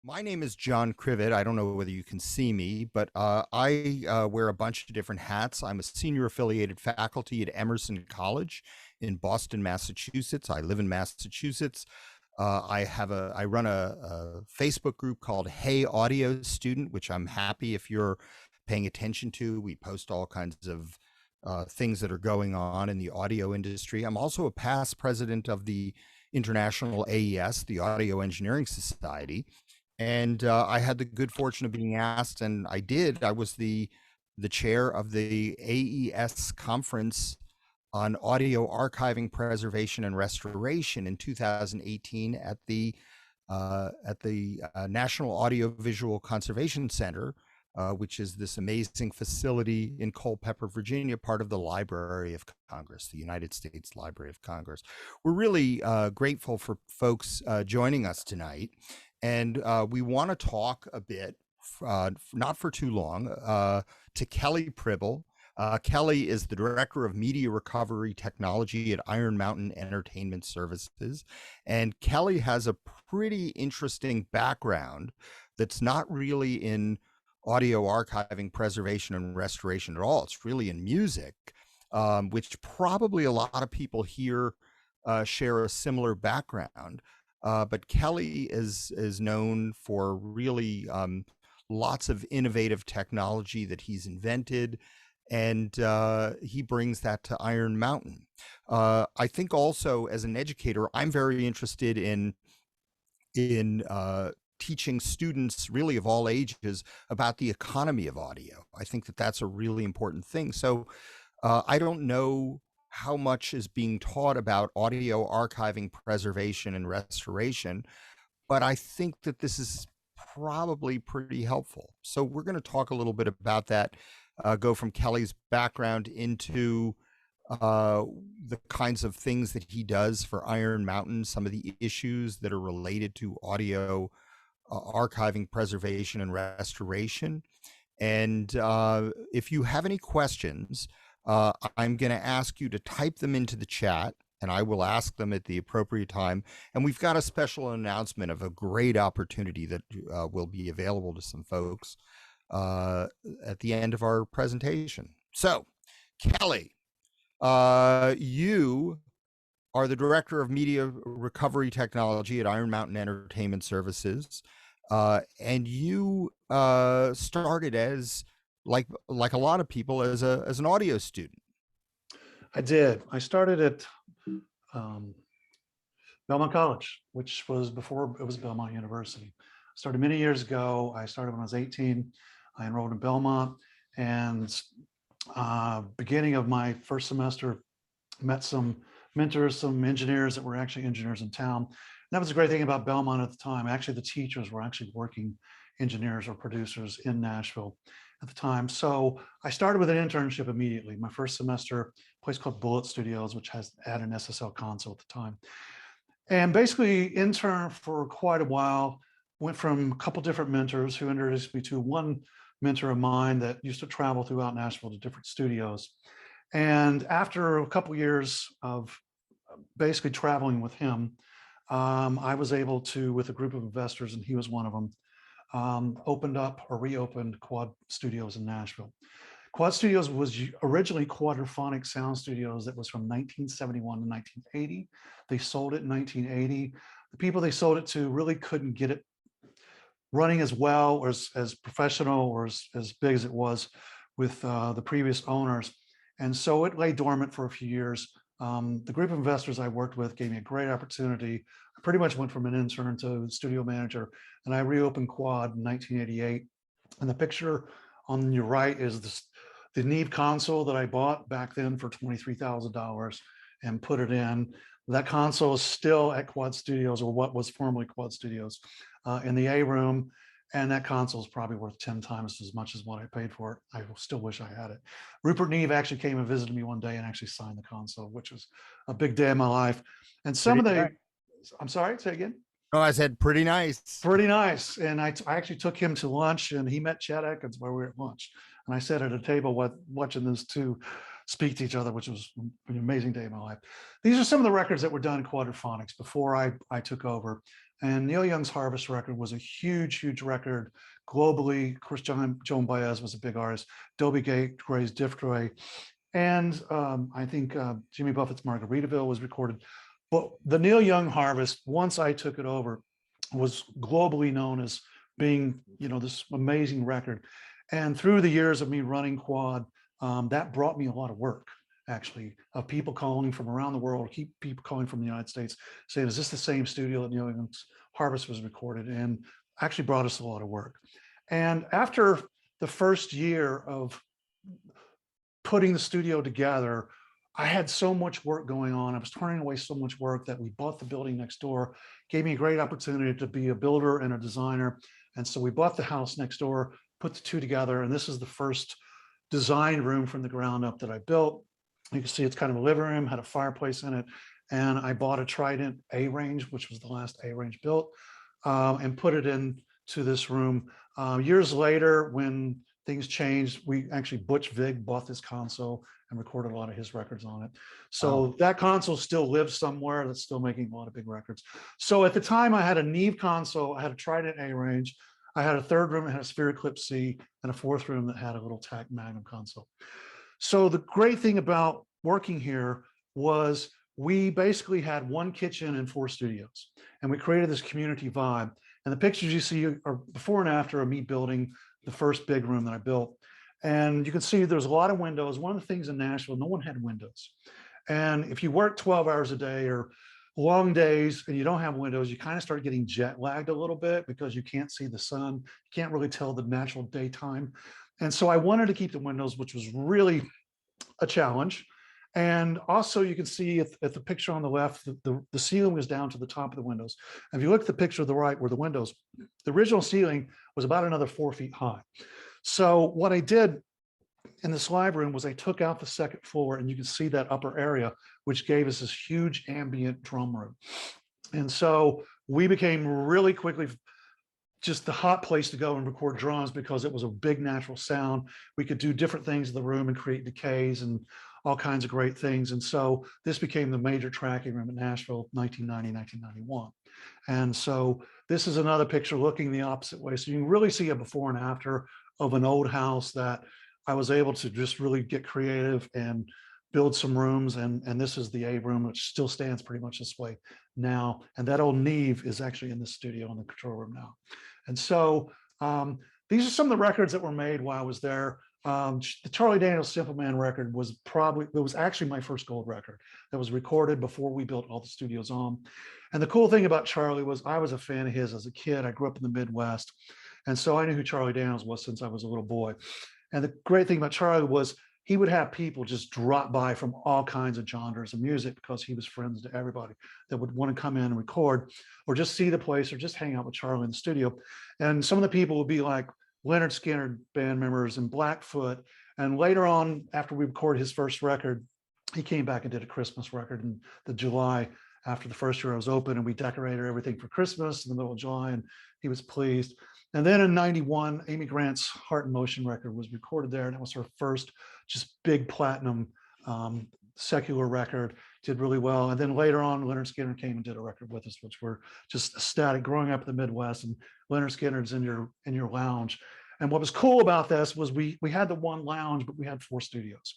My name is John Krivit. I don't know whether you can see me, but I wear a bunch of different hats. I'm a senior affiliated faculty at Emerson College in Boston, Massachusetts. I live in Massachusetts. I run a Facebook group called Hey Audio Student, which I'm happy if you're paying attention to. We post all kinds of things that are going on in the audio industry. I'm also a past president of the International AES, the Audio Engineering Society, and I had the good fortune of being asked, and I did. I was the chair of the AES conference on audio archiving, preservation, and restoration in 2018 at the National Audiovisual Conservation Center, which is this amazing facility in Culpeper, Virginia, part of the Library of Congress, the United States Library of Congress. We're really grateful for folks joining us tonight. And we want to talk a bit, not for too long, to Kelly Pribble. Kelly is the Director of Media Recovery Technology at Iron Mountain Entertainment Services. And Kelly has a pretty interesting background that's not really in audio archiving, preservation, and restoration at all. It's really in music, which probably a lot of people here share a similar background. But Kelly is known for really lots of innovative technology that he's invented, and he brings that to Iron Mountain. I think also as an educator, I'm very interested in teaching students really of all ages about the economy of audio. I think that that's a really important thing. So I don't know how much is being taught about audio archiving, preservation, and restoration, but I think that this is probably pretty helpful. So we're going to talk a little bit about that, go from Kelly's background into the kinds of things that he does for Iron Mountain, some of the issues that are related to audio archiving, preservation, and restoration. And if you have any questions, I'm going to ask you to type them into the chat, and I will ask them at the appropriate time. And we've got a special announcement of a great opportunity that will be available to some folks at the end of our presentation. So, Kelly, you are the Director of Media Recovery Technology at Iron Mountain Entertainment Services, and you started as like a lot of people as an audio student. I did. I started at Belmont College, which was before it was Belmont University. Started many years ago. I started when I was 18. I enrolled in Belmont, and beginning of my first semester, met some mentors, some engineers that were actually engineers in town. And that was the great thing about Belmont at the time. Actually, the teachers were actually working engineers or producers in Nashville at the time. So I started with an internship immediately. My first semester, a place called Bullet Studios, which had an SSL console at the time. And basically interned for quite a while, went from a couple different mentors who introduced me to one mentor of mine that used to travel throughout Nashville to different studios. And after a couple years of basically traveling with him, I was able to, with a group of investors, and he was one of them, opened up or reopened Quad Studios in Nashville. Quad Studios was originally Quadraphonic Sound Studios that was from 1971 to 1980. They sold it in 1980. The people they sold it to really couldn't get it running as well or as professional or as big as it was with the previous owners. And so it lay dormant for a few years. The group of investors I worked with gave me a great opportunity. I pretty much went from an intern to studio manager, and I reopened Quad in 1988. And the picture on your right is the Neve console that I bought back then for $23,000 and put it in. That console is still at Quad Studios, or what was formerly Quad Studios, in the A room. And that console is probably worth 10 times as much as what I paid for it. I still wish I had it. Rupert Neve actually came and visited me one day and actually signed the console, which was a big day in my life. And some Pretty of the, nice. I'm sorry, say again? No, I said pretty nice. Pretty nice. And I actually took him to lunch, and he met Chad Atkins while we were at lunch. And I sat at a table watching those two speak to each other, which was an amazing day in my life. These are some of the records that were done in Quadraphonics before I took over. And Neil Young's Harvest record was a huge, huge record globally. Of course, Joan Baez was a big artist. Dobie Gray's Diff Ray. And I think Jimmy Buffett's Margaritaville was recorded. But the Neil Young Harvest, once I took it over, was globally known as being, this amazing record. And through the years of me running Quad, that brought me a lot of work, actually, of people calling from around the world, people calling from the United States, saying, is this the same studio that Neil Young's Harvest was recorded? And actually brought us a lot of work. And after the first year of putting the studio together, I had so much work going on. I was turning away so much work that we bought the building next door, gave me a great opportunity to be a builder and a designer. And so we bought the house next door, put the two together. And this is the first design room from the ground up that I built. You can see it's kind of a living room, had a fireplace in it. And I bought a Trident A range, which was the last A range built, and put it into this room. Years later, when things changed, Butch Vig bought this console and recorded a lot of his records on it. So that console still lives somewhere. That's still making a lot of big records. So at the time, I had a Neve console, I had a Trident A range, I had a third room that had a Sphere Eclipse C, and a fourth room that had a little TAC Magnum console. So the great thing about working here was we basically had one kitchen and 4 studios, and we created this community vibe. And the pictures you see are before and after of me building the first big room that I built. And you can see there's a lot of windows. One of the things in Nashville, no one had windows. And if you work 12 hours a day or long days and you don't have windows, you kind of start getting jet lagged a little bit because you can't see the sun. You can't really tell the natural daytime. And so I wanted to keep the windows, which was really a challenge. And also you can see at the picture on the left, the ceiling was down to the top of the windows. And if you look at the picture of the right where the windows, the original ceiling was about another 4 feet high. So what I did in this live room was I took out the second floor, and you can see that upper area, which gave us this huge ambient drum room. And so we became really quickly just the hot place to go and record drums because it was a big natural sound. We could do different things in the room and create decays and all kinds of great things. And so this became the major tracking room in Nashville, 1990, 1991. And so this is another picture looking the opposite way. So you can really see a before and after of an old house that I was able to just really get creative and build some rooms. And this is the A room, which still stands pretty much this way now. And that old Neve is actually in the studio in the control room now. And so these are some of the records that were made while I was there. The Charlie Daniels Simple Man record was actually my first gold record that was recorded before we built all the studios on. And the cool thing about Charlie was I was a fan of his as a kid. I grew up in the Midwest. And so I knew who Charlie Daniels was since I was a little boy. And the great thing about Charlie was he would have people just drop by from all kinds of genres of music because he was friends to everybody that would want to come in and record or just see the place or just hang out with Charlie in the studio. And some of the people would be like Leonard Skinner band members and Blackfoot. And later on, after we recorded his first record, he came back and did a Christmas record in the July after the first year I was open, and we decorated everything for Christmas in the middle of July, and he was pleased. And then in 91, Amy Grant's Heart in Motion record was recorded there, and it was her first just big platinum secular record, did really well. And then later on, Leonard Skinner came and did a record with us, which were just ecstatic. Growing up in the Midwest, and Leonard Skinner's in your lounge. And what was cool about this was we had the one lounge, but we had 4 studios.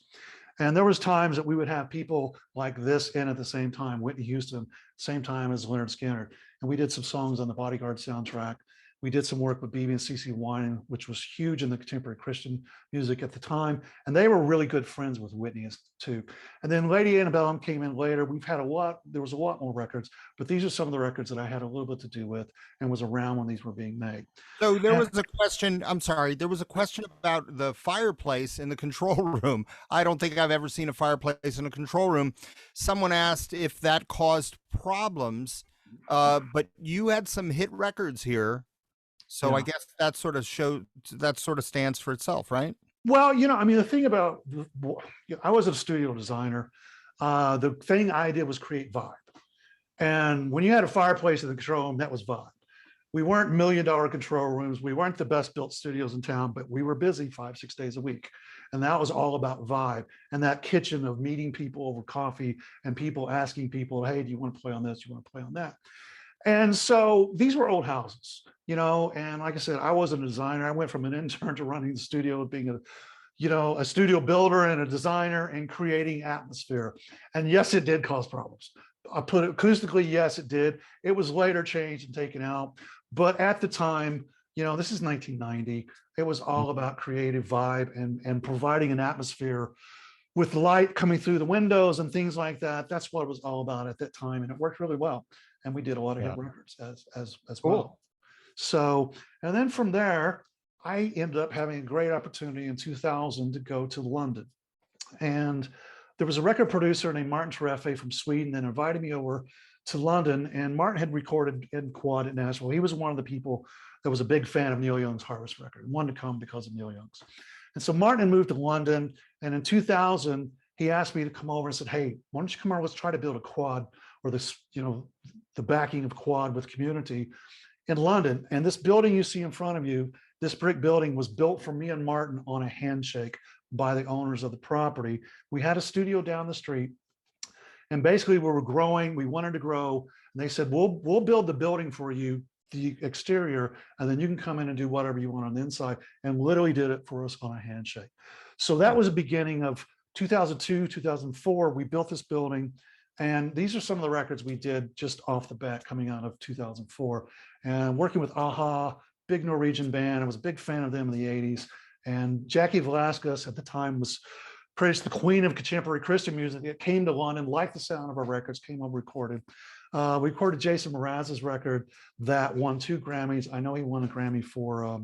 And there was times that we would have people like this in at the same time, Whitney Houston, same time as Leonard Skinner. And we did some songs on the Bodyguard soundtrack. We did some work with BB and CeCe Winans, which was huge in the contemporary Christian music at the time. And they were really good friends with Whitney too. And then Lady Antebellum came in later. There was a lot more records, but these are some of the records that I had a little bit to do with and was around when these were being made. So there was a question, I'm sorry, there was a question about the fireplace in the control room. I don't think I've ever seen a fireplace in a control room. Someone asked if that caused problems, but you had some hit records here. So yeah. I guess that sort of stands for itself, right? Well, the thing about, I was a studio designer. The thing I did was create vibe. And when you had a fireplace in the control room, that was vibe. We weren't $1 million control rooms. We weren't the best built studios in town, but we were busy 5-6 days a week. And that was all about vibe. And that kitchen of meeting people over coffee and people asking people, hey, do you want to play on this? Do you want to play on that? And so these were old houses, you know, and like I said, I wasn't a designer. I went from an intern to running the studio, being a, you know, a studio builder and a designer and creating atmosphere. And yes, it did cause problems. I put it acoustically, yes, it did. It was later changed and taken out. But at the time, you know, this is 1990. It was all about creative vibe and providing an atmosphere with light coming through the windows and things like that. That's what it was all about at that time. And it worked really well. And we did a lot of hit Yeah. records as Cool. well. So, and then from there, I ended up having a great opportunity in 2000 to go to London. And there was a record producer named Martin Terefe from Sweden that invited me over to London. And Martin had recorded in Quad at Nashville. He was one of the people that was a big fan of Neil Young's Harvest record, wanted to come because of Neil Young's. And so Martin moved to London. And in 2000, he asked me to come over and said, hey, why don't you come over? Let's try to build a quad, or this, you know, the backing of quad with community in London. And this building you see in front of you, this brick building, was built for me and Martin on a handshake by the owners of the property. We had a studio down the street, and basically we were growing. We wanted to grow, and they said, we'll build the building for you, the exterior, and then you can come in and do whatever you want on the inside, and literally did it for us on a handshake. So that was the beginning of 2002, 2004. We built this building, and these are some of the records we did just off the bat coming out of 2004. And working with AHA, big Norwegian band. I was a big fan of them in the 80s. And Jackie Velasquez at the time was praised the queen of contemporary Christian music. It came to London, liked the sound of our records, came over, recorded. We recorded Jason Mraz's record that won 2 Grammys. I know he won a Grammy for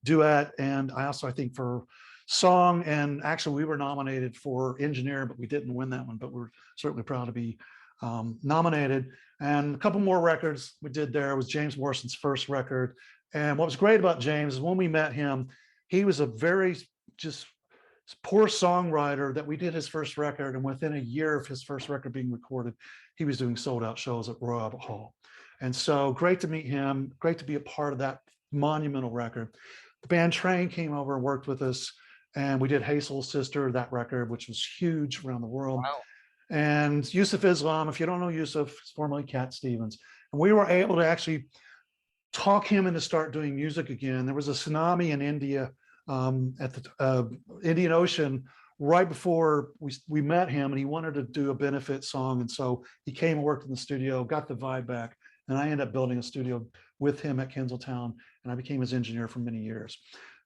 duet, and I also, I think, for song. And actually we were nominated for engineer, but we didn't win that one, but we're certainly proud to be nominated. And a couple more records we did there. It was James Morrison's first record. And what was great about James is when we met him, he was a very just poor songwriter that we did his first record. And within a year of his first record being recorded, he was doing sold out shows at Royal Albert Hall. And so great to meet him, great to be a part of that monumental record. The band Train came over and worked with us, and we did Hey Soul Sister, that record, which was huge around the world. Wow. And Yusuf Islam, if you don't know Yusuf, he's formerly Cat Stevens. And we were able to actually talk him into start doing music again. There was a tsunami in India at the Indian Ocean right before we met him, and he wanted to do a benefit song. And so he came and worked in the studio, got the vibe back, and I ended up building a studio with him at Kinseltown, and I became his engineer for many years.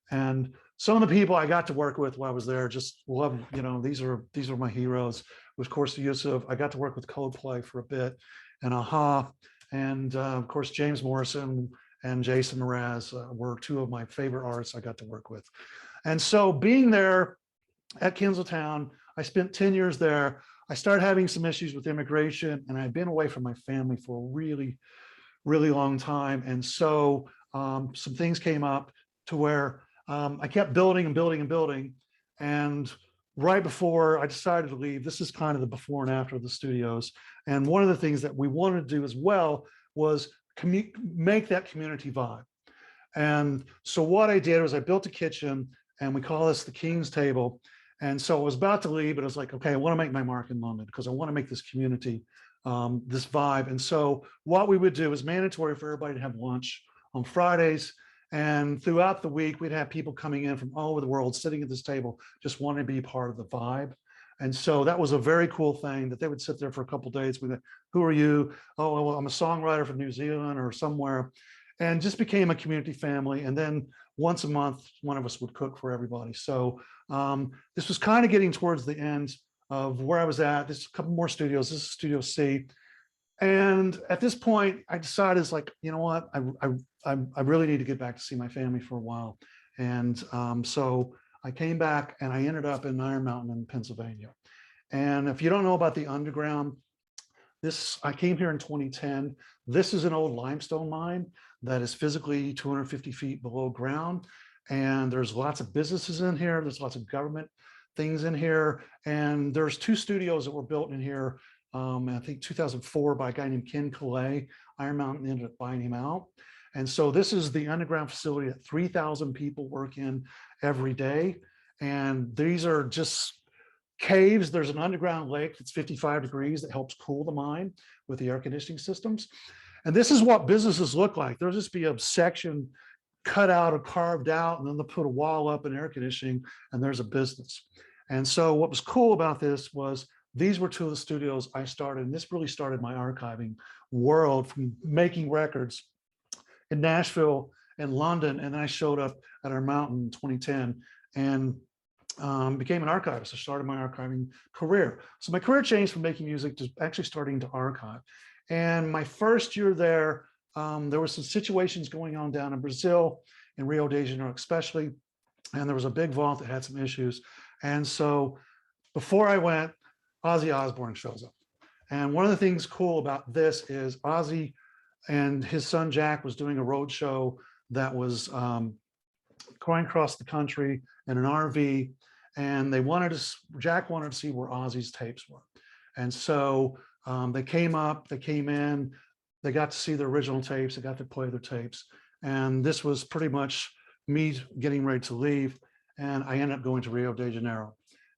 And some of the people I got to work with while I was there just love, you know, these are my heroes. Of course, Yusuf. I got to work with Coldplay for a bit, and AHA, and of course James Morrison and Jason Mraz were 2 of my favorite artists I got to work with. And so being there at Kinseltown, I spent 10 years there. I started having some issues with immigration, and I'd been away from my family for a really, really long time. And so some things came up to where I kept building and building and building. And right before I decided to leave, this is kind of the before and after of the studios. And one of the things that we wanted to do as well was make that community vibe. And so what I did was I built a kitchen, and we call this the King's Table. And so I was about to leave, but I was like, okay, I want to make my mark in London because I want to make this community, this vibe. And so what we would do is mandatory for everybody to have lunch on Fridays. And throughout the week, we'd have people coming in from all over the world, sitting at this table, just wanting to be part of the vibe. And so that was a very cool thing that they would sit there for a couple of days with, who are you? Oh, well, I'm a songwriter from New Zealand or somewhere, and just became a community family. And then once a month, one of us would cook for everybody. So this was kind of getting towards the end of where I was at. There's a couple more studios. This is Studio C. And at this point, I decided, it's like, you know what, I really need to get back to see my family for a while. And so I came back, and I ended up in Iron Mountain in Pennsylvania. And if you don't know about the underground, I came here in 2010. This is an old limestone mine that is physically 250 feet below ground. And there's lots of businesses in here. There's lots of government things in here. And there's 2 studios that were built in here. I think 2004 by a guy named Ken Calais. Iron Mountain ended up buying him out. And so this is the underground facility that 3,000 people work in every day. And these are just caves. There's an underground lake that's 55 degrees that helps cool the mine with the air conditioning systems. And this is what businesses look like. There'll just be a section cut out or carved out, and then they'll put a wall up and air conditioning, and there's a business. And so what was cool about this was these were two of the studios I started, and this really started my archiving world from making records in Nashville and London. And then I showed up at our mountain in 2010 and became an archivist. I started my archiving career. So my career changed from making music to actually starting to archive. And my first year there, there were some situations going on down in Brazil, in Rio de Janeiro especially, and there was a big vault that had some issues. And so before I went, Ozzy Osbourne shows up. And one of the things cool about this is Ozzy and his son Jack was doing a road show that was going across the country in an RV, and Jack wanted to see where Ozzy's tapes were. And so they came up, they came in, they got to see the original tapes, they got to play their tapes. And this was pretty much me getting ready to leave. And I ended up going to Rio de Janeiro.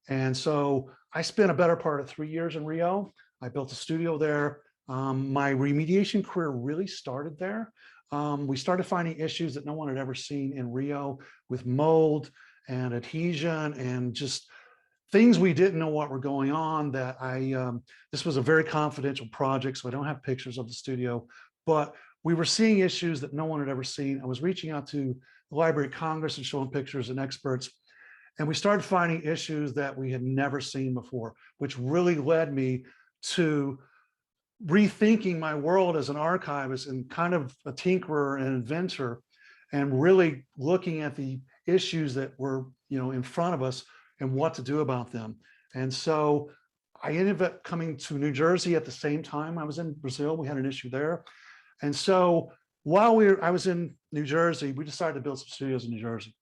And so I spent a better part of 3 years in Rio. I built a studio there. My remediation career really started there. We started finding issues that no one had ever seen in Rio with mold and adhesion and just things we didn't know what were going on. That this was a very confidential project, so I don't have pictures of the studio, but we were seeing issues that no one had ever seen. I was reaching out to the Library of Congress and showing pictures and experts, and we started finding issues that we had never seen before, which really led me to rethinking my world as an archivist and kind of a tinkerer and inventor, and really looking at the issues that were, in front of us and what to do about them. And so I ended up coming to New Jersey at the same time I was in Brazil. We had an issue there. And so while I was in New Jersey, we decided to build some studios in New Jersey.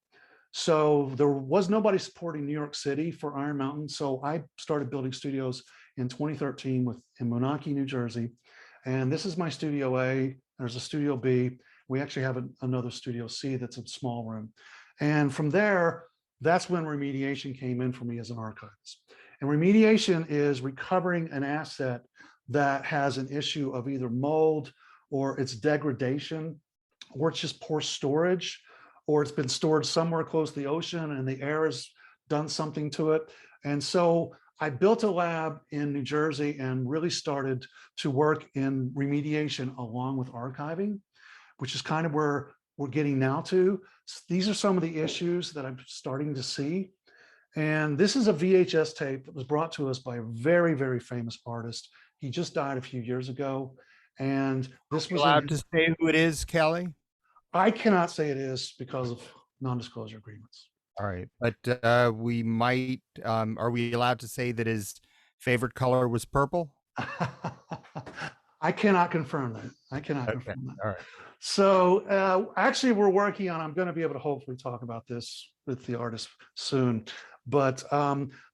So there was nobody supporting New York City for Iron Mountain. So I started building studios in 2013 in Moonachie, New Jersey. And this is my Studio A. There's a Studio B. We actually have another Studio C that's a small room. And from there, that's when remediation came in for me as an archivist. And remediation is recovering an asset that has an issue of either mold or its degradation, or it's just poor storage, or it's been stored somewhere close to the ocean and the air has done something to it. And so I built a lab in New Jersey and really started to work in remediation along with archiving, which is kind of where we're getting now to. These are some of the issues that I'm starting to see. And this is a VHS tape that was brought to us by a very, very famous artist. He just died a few years ago. And this was allowed to say who it is, Kelly? I cannot say it is because of non-disclosure agreements. All right, but we might. Are we allowed to say that his favorite color was purple? I cannot confirm that. I cannot confirm that. All right. So actually, we're working on. I'm going to be able to hopefully talk about this with the artist soon. But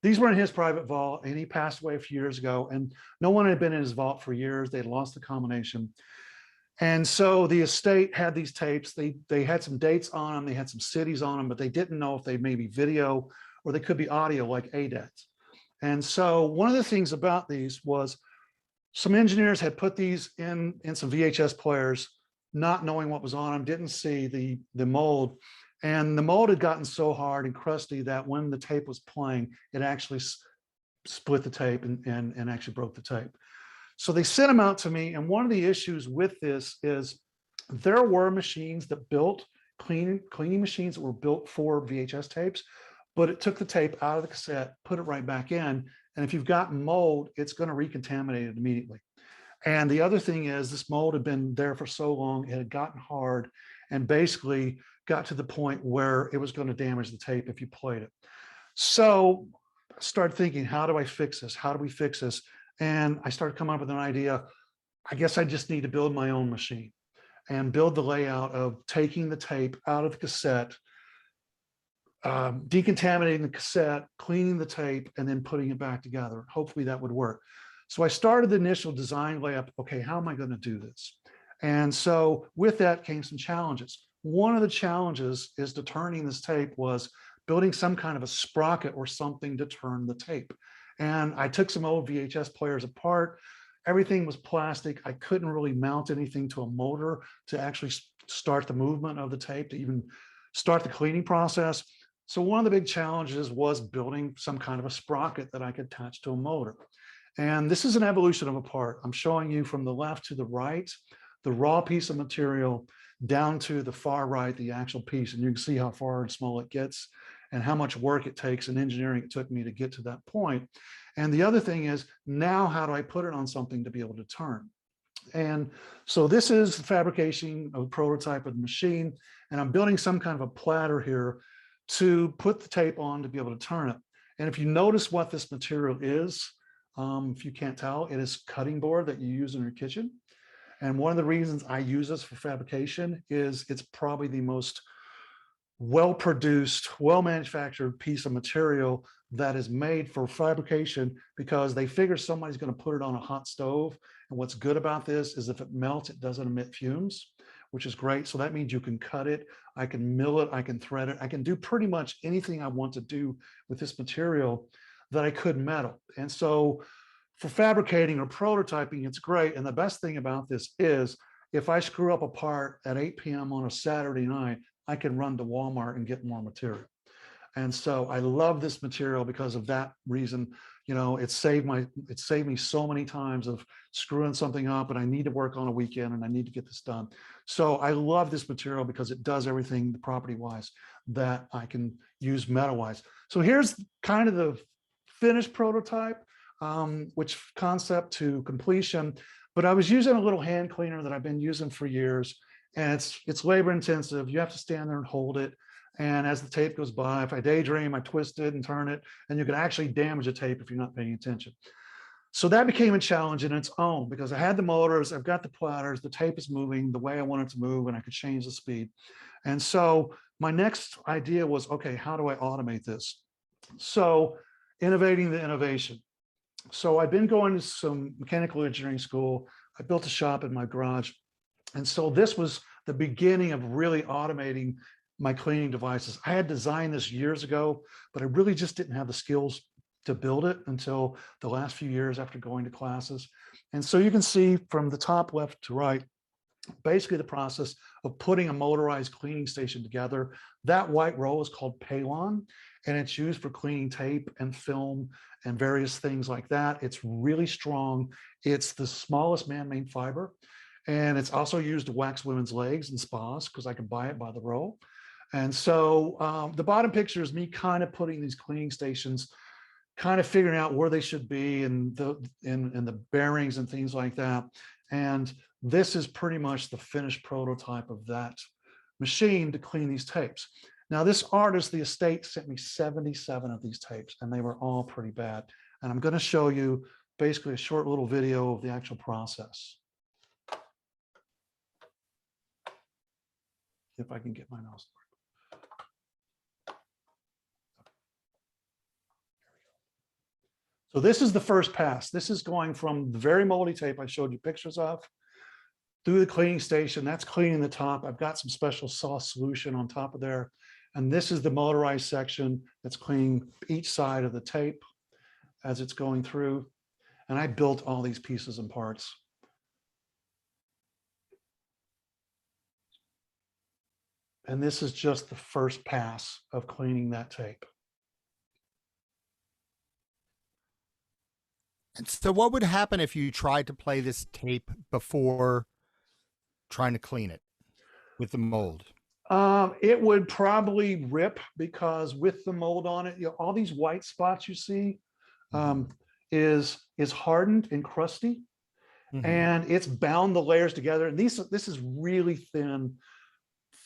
these were in his private vault, and he passed away a few years ago. And no one had been in his vault for years. They'd lost the combination. And so the estate had these tapes. They had some dates on them. They had some cities on them, but they didn't know if they may be video or they could be audio like ADATs. And so one of the things about these was some engineers had put these in some VHS players, not knowing what was on them, didn't see the mold. And the mold had gotten so hard and crusty that when the tape was playing, it actually split the tape and actually broke the tape. So they sent them out to me. And one of the issues with this is there were machines that built cleaning machines that were built for VHS tapes, but it took the tape out of the cassette, put it right back in. And if you've got mold, it's going to recontaminate it immediately. And the other thing is this mold had been there for so long, it had gotten hard and basically got to the point where it was going to damage the tape if you played it. So I started thinking, how do I fix this? How do we fix this? And I started coming up with an idea. I guess I just need to build my own machine and build the layout of taking the tape out of the cassette, decontaminating the cassette, cleaning the tape, and then putting it back together. Hopefully that would work. So I started the initial design layout. Okay, how am I going to do this? And so with that came some challenges. One of the challenges is to turning this tape was building some kind of a sprocket or something to turn the tape. And I took some old VHS players apart. everything was plastic. I couldn't really mount anything to a motor to actually start the movement of the tape, to even start the cleaning process. So one of the big challenges was building some kind of a sprocket that I could attach to a motor. And this is an evolution of a part. I'm showing you from the left to the right, the raw piece of material, down to the far right, the actual piece. And you can see how far and small it gets and how much work it takes and engineering it took me to get to that point. And the other thing is, now how do I put it on something to be able to turn? And so this is the fabrication of a prototype of the machine. And I'm building some kind of a platter here to put the tape on to be able to turn it. And if you notice what this material is, if you can't tell, it is cutting board that you use in your kitchen. And one of the reasons I use this for fabrication is it's probably the most well-produced, well-manufactured piece of material that is made for fabrication, because they figure somebody's going to put it on a hot stove. And what's good about this is if it melts, it doesn't emit fumes, which is great. So that means you can cut it, I can mill it, I can thread it, I can do pretty much anything I want to do with this material that I could metal. And so for fabricating or prototyping, it's great. And the best thing about this is if I screw up a part at 8 p.m. on a Saturday night, I can run to Walmart and get more material. And so I love this material because of that reason. You know, it saved me so many times of screwing something up and I need to work on a weekend and I need to get this done. So I love this material because it does everything property wise that I can use metal wise. So here's kind of the finished prototype, which concept to completion. But I was using a little hand cleaner that I've been using for years, and it's labor intensive. You have to stand there and hold it. And as the tape goes by, if I daydream, I twist it and turn it, and you can actually damage a tape if you're not paying attention. So that became a challenge in its own, because I had the motors, I've got the platters, the tape is moving the way I want it to move, and I could change the speed. And so my next idea was, okay, how do I automate this? So innovating the innovation. So I've been going to some mechanical engineering school. I built a shop in my garage. And so this was the beginning of really automating my cleaning devices. I had designed this years ago, but I really just didn't have the skills to build it until the last few years after going to classes. And so you can see from the top left to right, basically the process of putting a motorized cleaning station together. That white roll is called Palon, and it's used for cleaning tape and film and various things like that. It's really strong. It's the smallest man-made fiber. And it's also used to wax women's legs in spas, because I can buy it by the roll. And so the bottom picture is me kind of putting these cleaning stations, kind of figuring out where they should be and the bearings and things like that. And this is pretty much the finished prototype of that machine to clean these tapes. Now, this artist, the estate, sent me 77 of these tapes, and they were all pretty bad. And I'm going to show you basically a short little video of the actual process. If I can get my mouse. So this is the first pass. This is going from the very moldy tape I showed you pictures of through the cleaning station. That's cleaning the top. I've got some special sauce solution on top of there. And this is the motorized section that's cleaning each side of the tape as it's going through. And I built all these pieces and parts. And this is just the first pass of cleaning that tape. And so what would happen if you tried to play this tape before trying to clean it with the mold? It would probably rip, because with the mold on it, all these white spots you see is hardened and crusty, and it's bound the layers together. And this is really thin.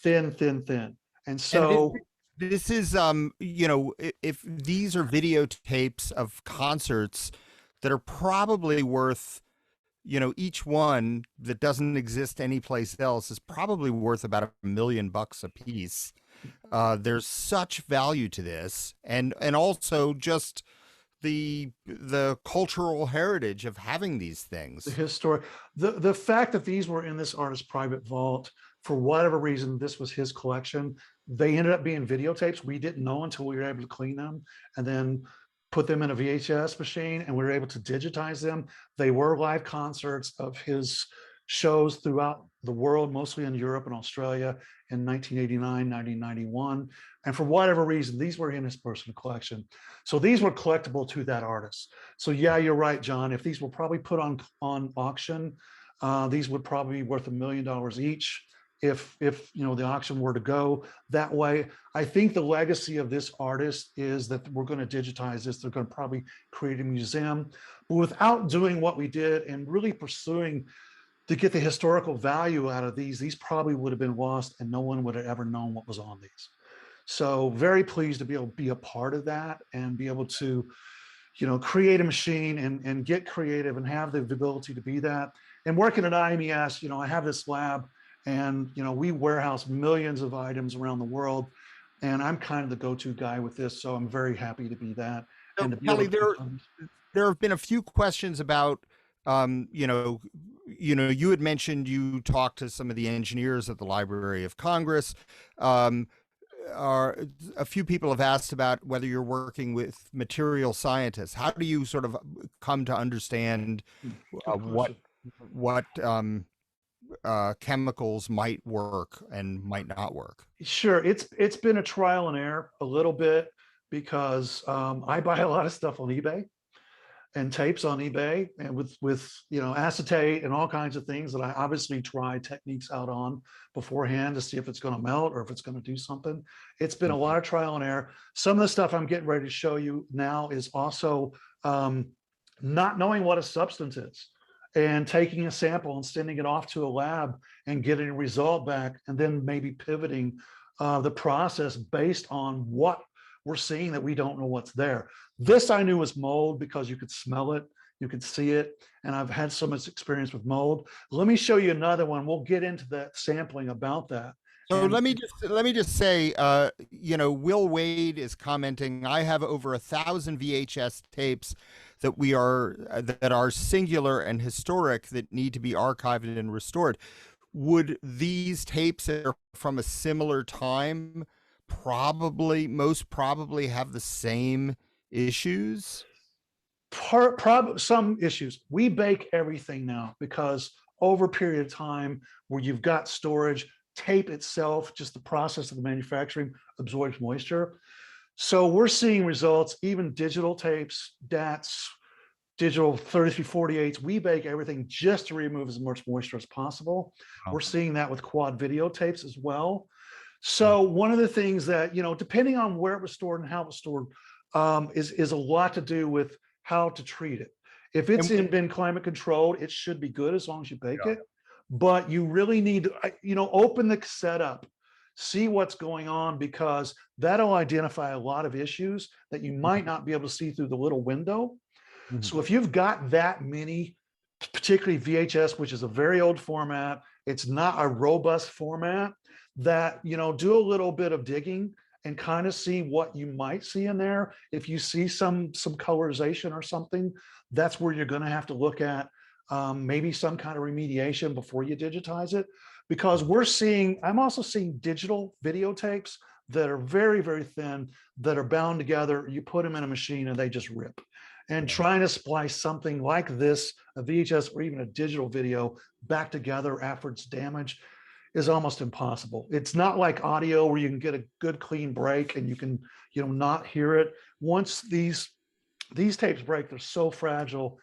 And so this is, you know, if these are videotapes of concerts that are probably worth, you know, each one that doesn't exist anyplace else is probably worth about $1 million a piece. There's such value to this, and also just the cultural heritage of having these things. The fact that these were in this artist's private vault, for whatever reason, this was his collection. They ended up being videotapes. We didn't know until we were able to clean them. And then put them in a VHS machine, and we were able to digitize them. They were live concerts of his shows throughout the world, mostly in Europe and Australia in 1989, 1991. And for whatever reason, these were in his personal collection. So these were collectible to that artist. So yeah, you're right, John. If these were probably put on auction, these would probably be worth $1 million each. If the auction were to go that way. I think the legacy of this artist is that we're going to digitize this. They're going to probably create a museum, but without doing what we did and really pursuing to get the historical value out of these probably would have been lost and no one would have ever known what was on these. So very pleased to be able to be a part of that and be able to, create a machine and get creative and have the ability to be that. And working at IMES, I have this lab and, we warehouse millions of items around the world. And I'm kind of the go-to guy with this. So I'm very happy to be that. So, And to be Kelly, able to, there have been a few questions about, you had mentioned you talked to some of the engineers at the Library of Congress. A few people have asked about whether you're working with material scientists. How do you sort of come to understand what chemicals might work and might not work? Sure, it's been a trial and error a little bit because I buy a lot of stuff on eBay and tapes on eBay and with acetate and all kinds of things that I obviously try techniques out on beforehand to see if it's going to melt or if it's going to do something. It's been a lot of trial and error. Some of the stuff I'm getting ready to show you now is also not knowing what a substance is and taking a sample and sending it off to a lab and getting a result back and then maybe pivoting the process based on what we're seeing that we don't know what's there. This I knew was mold because you could smell it, you could see it, and I've had so much experience with mold. Let me show you another one. We'll get into that sampling about that. So And let me just say, Will Wade is commenting. I have over 1,000 VHS tapes that are singular and historic that need to be archived and restored. Would these tapes that are from a similar time most probably have the same issues? Some issues. We bake everything now because over a period of time where you've got storage, tape itself, just the process of the manufacturing absorbs moisture. So we're seeing results, even digital tapes, DATs, digital 3348s, we bake everything just to remove as much moisture as possible. Oh. We're seeing that with quad video tapes as well. So one of the things that, depending on where it was stored and how it was stored, is a lot to do with how to treat it. If it's been climate controlled, it should be good as long as you bake it. But you really need to, open the cassette up, see what's going on, because that'll identify a lot of issues that you might not be able to see through the little window. So if you've got that many, particularly VHS, which is a very old format, it's not a robust format, that, do a little bit of digging and kind of see what you might see in there. If you see some colorization or something, that's where you're going to have to look at maybe some kind of remediation before you digitize it. Because I'm also seeing digital videotapes that are very, very thin, that are bound together. You put them in a machine and they just rip. And trying to splice something like this, a VHS or even a digital video, back together after it's damaged is almost impossible. It's not like audio where you can get a good clean break and you can, not hear it. Once these tapes break, they're so fragile,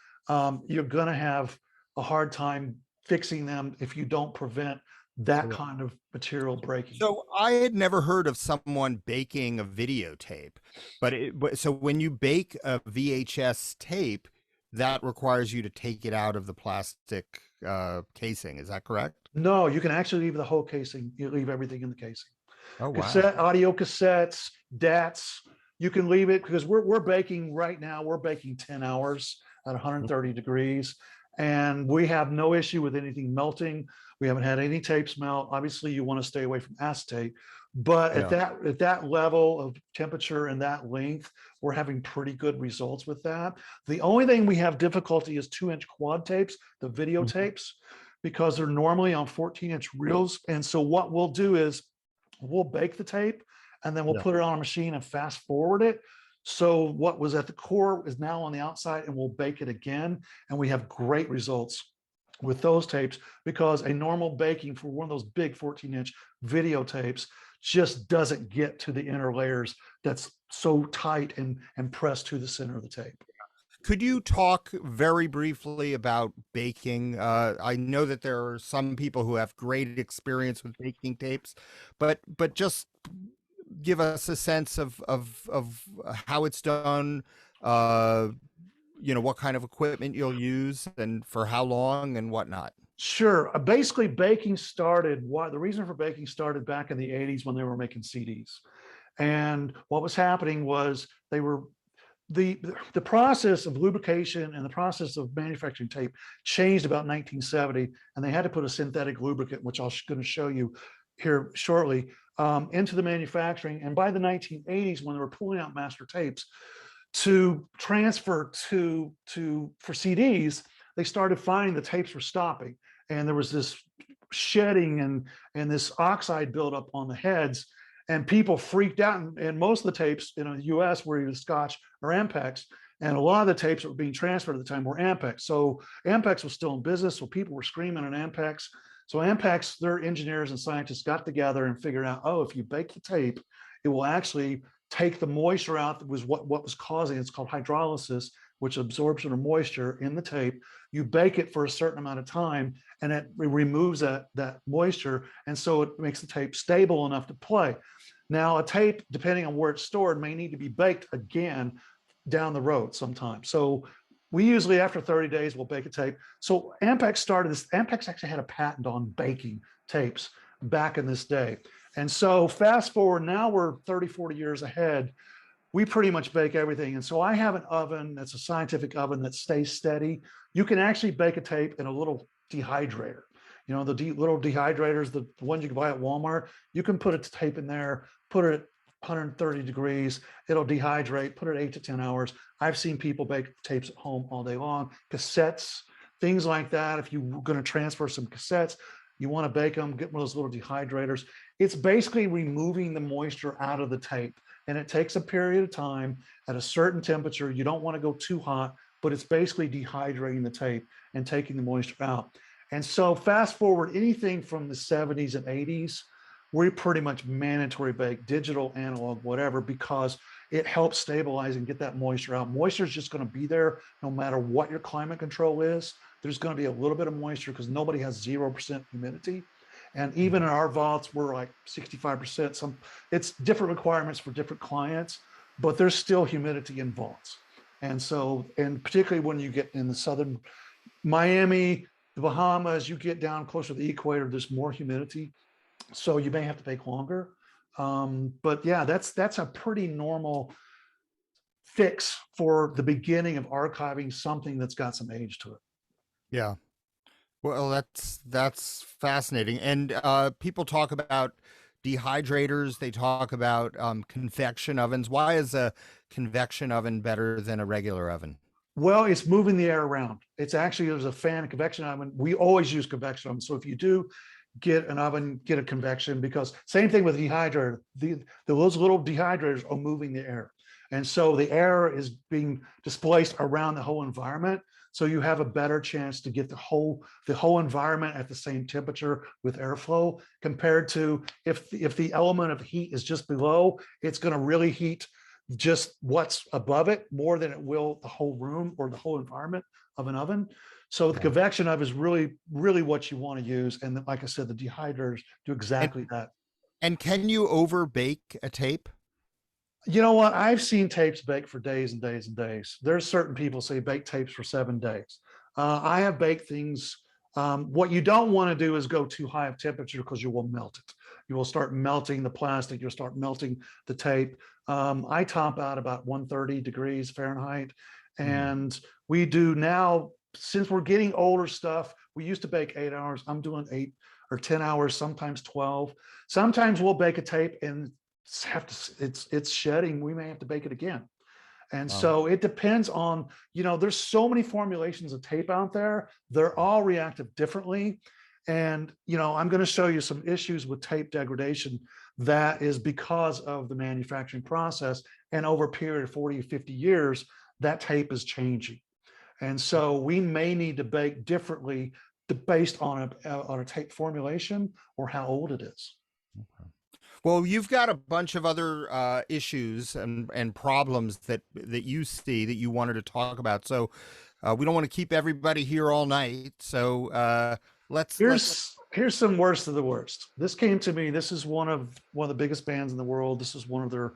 you're gonna have a hard time fixing them if you don't prevent that kind of material breaking. So I had never heard of someone baking a videotape, so when you bake a VHS tape, that requires you to take it out of the plastic casing. Is that correct? No, you can actually leave the whole casing. You leave everything in the casing. Oh, wow. Audio cassettes, DATs, you can leave it because we're baking right now. We're baking 10 hours at 130 degrees, and we have no issue with anything melting. We haven't had any tapes melt. Obviously, you want to stay away from acetate, but at that level of temperature and that length, we're having pretty good results with that. The only thing we have difficulty is 2-inch quad tapes, the videotapes, because they're normally on 14-inch reels. And so what we'll do is we'll bake the tape and then we'll put it on a machine and fast forward it. So what was at the core is now on the outside, and we'll bake it again. And we have great results with those tapes, because a normal baking for one of those big 14-inch videotapes just doesn't get to the inner layers that's so tight and pressed to the center of the tape. Could you talk very briefly about baking? I know that there are some people who have great experience with baking tapes, but just give us a sense of how it's done. Uh, what kind of equipment you'll use and for how long and whatnot. Sure. Basically, baking started. The reason for baking started back in the 80s when they were making CDs. And what was happening was they were the process of lubrication and the process of manufacturing tape changed about 1970, and they had to put a synthetic lubricant, which I'm going to show you here shortly, into the manufacturing. And by the 1980s, when they were pulling out master tapes to transfer for CDs, they started finding the tapes were stopping, and there was this shedding and this oxide buildup on the heads, and people freaked out. And most of the tapes in the US were either Scotch or Ampex, and a lot of the tapes that were being transferred at the time were Ampex. So Ampex was still in business, so people were screaming at Ampex. So Ampex, their engineers and scientists got together and figured out, oh, if you bake the tape, it will actually take the moisture out that was what was causing. It's called hydrolysis, which absorption of moisture in the tape. You bake it for a certain amount of time, and it removes that moisture, and so it makes the tape stable enough to play. Now, a tape, depending on where it's stored, may need to be baked again down the road sometime. So we usually, after 30 days, we'll bake a tape. So Ampex started this. Ampex actually had a patent on baking tapes back in this day. And so fast forward, now we're 30, 40 years ahead. We pretty much bake everything. And so I have an oven that's a scientific oven that stays steady. You can actually bake a tape in a little dehydrator. You know, the little dehydrators, the ones you can buy at Walmart, you can put a tape in there, put it at 130 degrees, it'll dehydrate, put it 8 to 10 hours. I've seen people bake tapes at home all day long. Cassettes, things like that. If you're going to transfer some cassettes, you want to bake them, get one of those little dehydrators. It's basically removing the moisture out of the tape. And it takes a period of time at a certain temperature. You don't want to go too hot, but it's basically dehydrating the tape and taking the moisture out. And so fast forward, anything from the 70s and 80s, we pretty much mandatory bake, digital, analog, whatever, because it helps stabilize and get that moisture out. Moisture is just going to be there no matter what your climate control is. There's going to be a little bit of moisture because nobody has 0% humidity. And even in our vaults, we're like 65%. It's different requirements for different clients, but there's still humidity in vaults. And so, and particularly when you get in the southern Miami, the Bahamas, you get down closer to the equator, there's more humidity. So you may have to bake longer. But yeah, that's a pretty normal fix for the beginning of archiving something that's got some age to it. Yeah. Well, that's fascinating. And people talk about dehydrators. They talk about convection ovens. Why is a convection oven better than a regular oven? Well, it's moving the air around. It's actually, there's a fan convection oven. We always use convection ovens. So if you do get an oven, get a convection, because same thing with dehydrator. Those little dehydrators are moving the air. And so the air is being displaced around the whole environment. So you have a better chance to get the whole environment at the same temperature with airflow, compared to if the element of heat is just below, it's going to really heat just what's above it more than it will the whole room or the whole environment of an oven. So the convection oven is really, really what you want to use. And like I said, the dehydrators do exactly that. And can you over bake a tape? You know what? I've seen tapes bake for days and days and days. There's certain people say bake tapes for 7 days. I have baked things. What you don't want to do is go too high of temperature, because you will melt it. You will start melting the plastic. You'll start melting the tape. I top out about 130 degrees Fahrenheit. And we do now, since we're getting older stuff, we used to bake 8 hours. I'm doing 8 or 10 hours, sometimes 12. Sometimes we'll bake a tape and it's shedding. We may have to bake it again. And so it depends on, there's so many formulations of tape out there. They're all reactive differently. And, I'm going to show you some issues with tape degradation that is because of the manufacturing process. And over a period of 40 or 50 years, that tape is changing. And so we may need to bake differently based on a tape formulation or how old it is. Well, you've got a bunch of other issues and problems that you see that you wanted to talk about. So we don't want to keep everybody here all night. So let's. Here's some worst of the worst. This came to me. This is one of the biggest bands in the world. This is one of their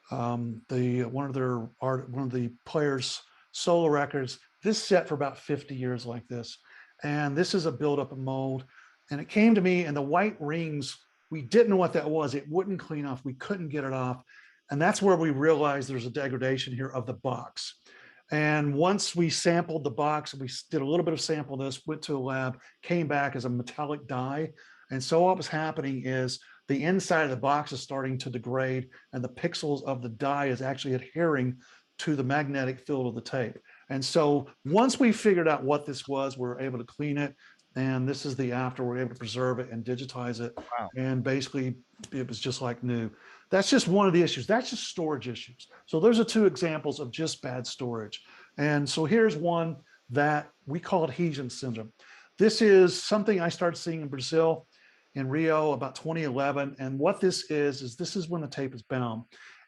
one of the players' solo records. This set for about 50 years like this, and this is a buildup of mold. And it came to me, and the white rings, we didn't know what that was. It wouldn't clean off. We couldn't get it off, and that's where we realized there's a degradation here of the box. And once we sampled the box, we did a little bit of sample this, went to a lab, came back as a metallic dye. And so what was happening is the inside of the box is starting to degrade, and the pixels of the dye is actually adhering to the magnetic field of the tape. And so once we figured out what this was, we were able to clean it. And this is the after. We're able to preserve it and digitize it. Wow. And basically, it was just like new. That's just one of the issues. That's just storage issues. So those are two examples of just bad storage. And so here's one that we call Adhesion Syndrome. This is something I started seeing in Brazil, in Rio, about 2011. And what this is this is when the tape is bound.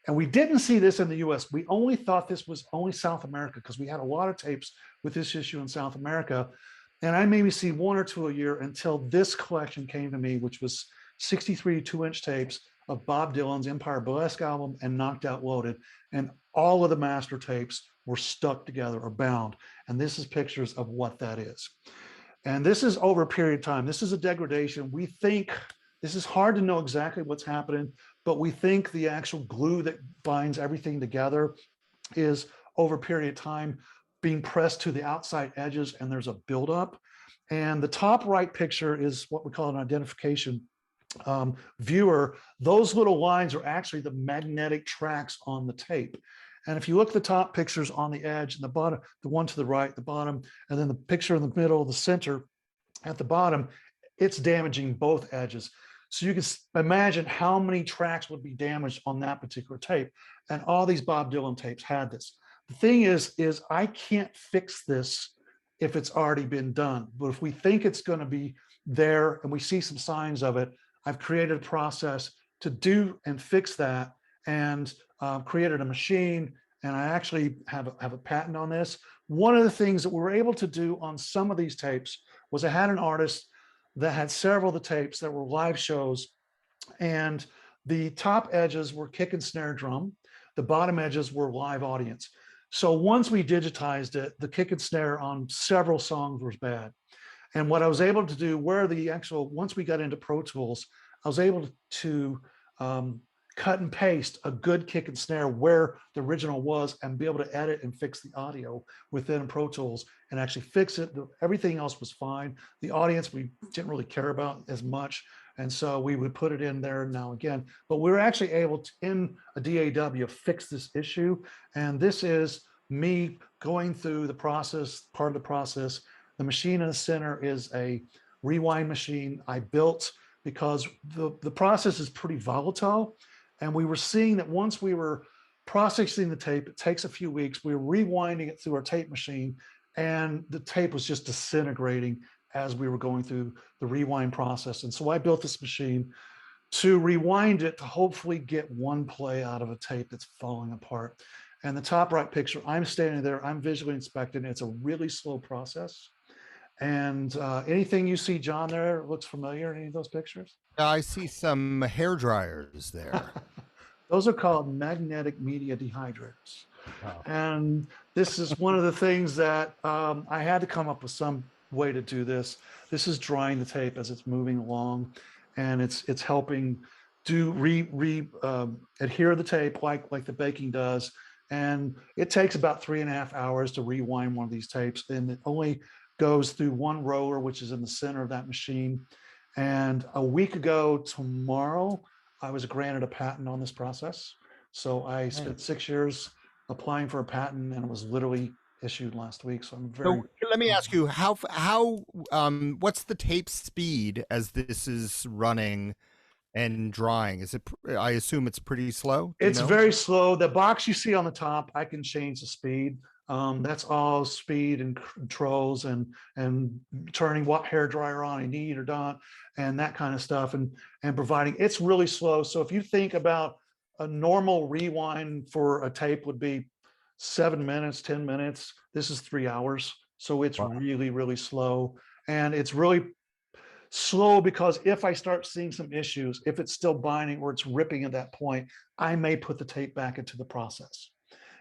And we didn't see this in the US. We only thought this was only South America because we had a lot of tapes with this issue in South America. And I maybe see one or two a year until this collection came to me, which was 63 2-inch tapes of Bob Dylan's Empire Burlesque album and Knocked Out Loaded. And all of the master tapes were stuck together or bound. And this is pictures of what that is. And this is over a period of time. This is a degradation. We think, this is hard to know exactly what's happening, but we think the actual glue that binds everything together is over a period of time being pressed to the outside edges, and there's a buildup. And the top right picture is what we call an identification viewer. Those little lines are actually the magnetic tracks on the tape. And if you look at the top pictures on the edge and the bottom, the one to the right, the bottom, and then the picture in the middle, the center at the bottom, it's damaging both edges. So you can imagine how many tracks would be damaged on that particular tape. And all these Bob Dylan tapes had this. The thing is I can't fix this if it's already been done. But if we think it's going to be there and we see some signs of it, I've created a process to do and fix that, and created a machine. And I actually have a patent on this. One of the things that we were able to do on some of these tapes was I had an artist that had several of the tapes that were live shows, and the top edges were kick and snare drum. The bottom edges were live audience. So once we digitized it, the kick and snare on several songs was bad. And what I was able to do, once we got into Pro Tools, I was able to cut and paste a good kick and snare where the original was and be able to edit and fix the audio within Pro Tools and actually fix it. Everything else was fine. The audience, we didn't really care about as much. And so we would put it in there now again, but we were actually able to, in a DAW, fix this issue. And this is me going through the process, part of the process. The machine in the center is a rewind machine I built because the process is pretty volatile. And we were seeing that once we were processing the tape, it takes a few weeks, we were rewinding it through our tape machine, and the tape was just disintegrating as we were going through the rewind process. And so I built this machine to rewind it to hopefully get one play out of a tape that's falling apart. And the top right picture, I'm standing there, I'm visually inspecting. It's a really slow process. And anything you see, John, there looks familiar, any of those pictures? I see some hair dryers there. Those are called magnetic media dehydrators. Wow. And this is one of the things that I had to come up with some way to do this. This is drying the tape as it's moving along, and it's helping do adhere the tape like the baking does. And it takes about 3.5 hours to rewind one of these tapes, and it only goes through one roller, which is in the center of that machine. And a week ago tomorrow, I was granted a patent on this process. So I spent 6 years applying for a patent, and it was literally issued last week. So I'm very. So let me ask you, what's the tape speed as this is running? and drying? Is it? I assume it's pretty slow. Do you It's know? very slow. The box you see on the top, I can change the speed. That's all speed and controls and turning what hair dryer on I need or not, and that kind of stuff, and providing. It's really slow. So if you think about a normal rewind for a tape would be 7 minutes, 10 minutes. This is 3 hours, so it's Wow. really really slow, and it's really slow because if I start seeing some issues, if it's still binding or it's ripping at that point, I may put the tape back into the process.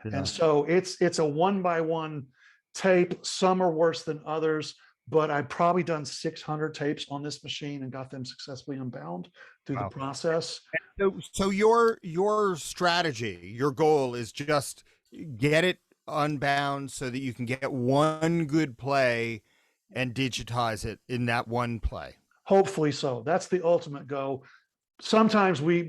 And Yeah. so it's a one by one tape. Some are worse than others, but I've probably done 600 tapes on this machine and got them successfully unbound through the Wow. process. So your strategy, your goal is just get it unbound so that you can get one good play and digitize it in that one play. Hopefully so. That's the ultimate goal. Sometimes we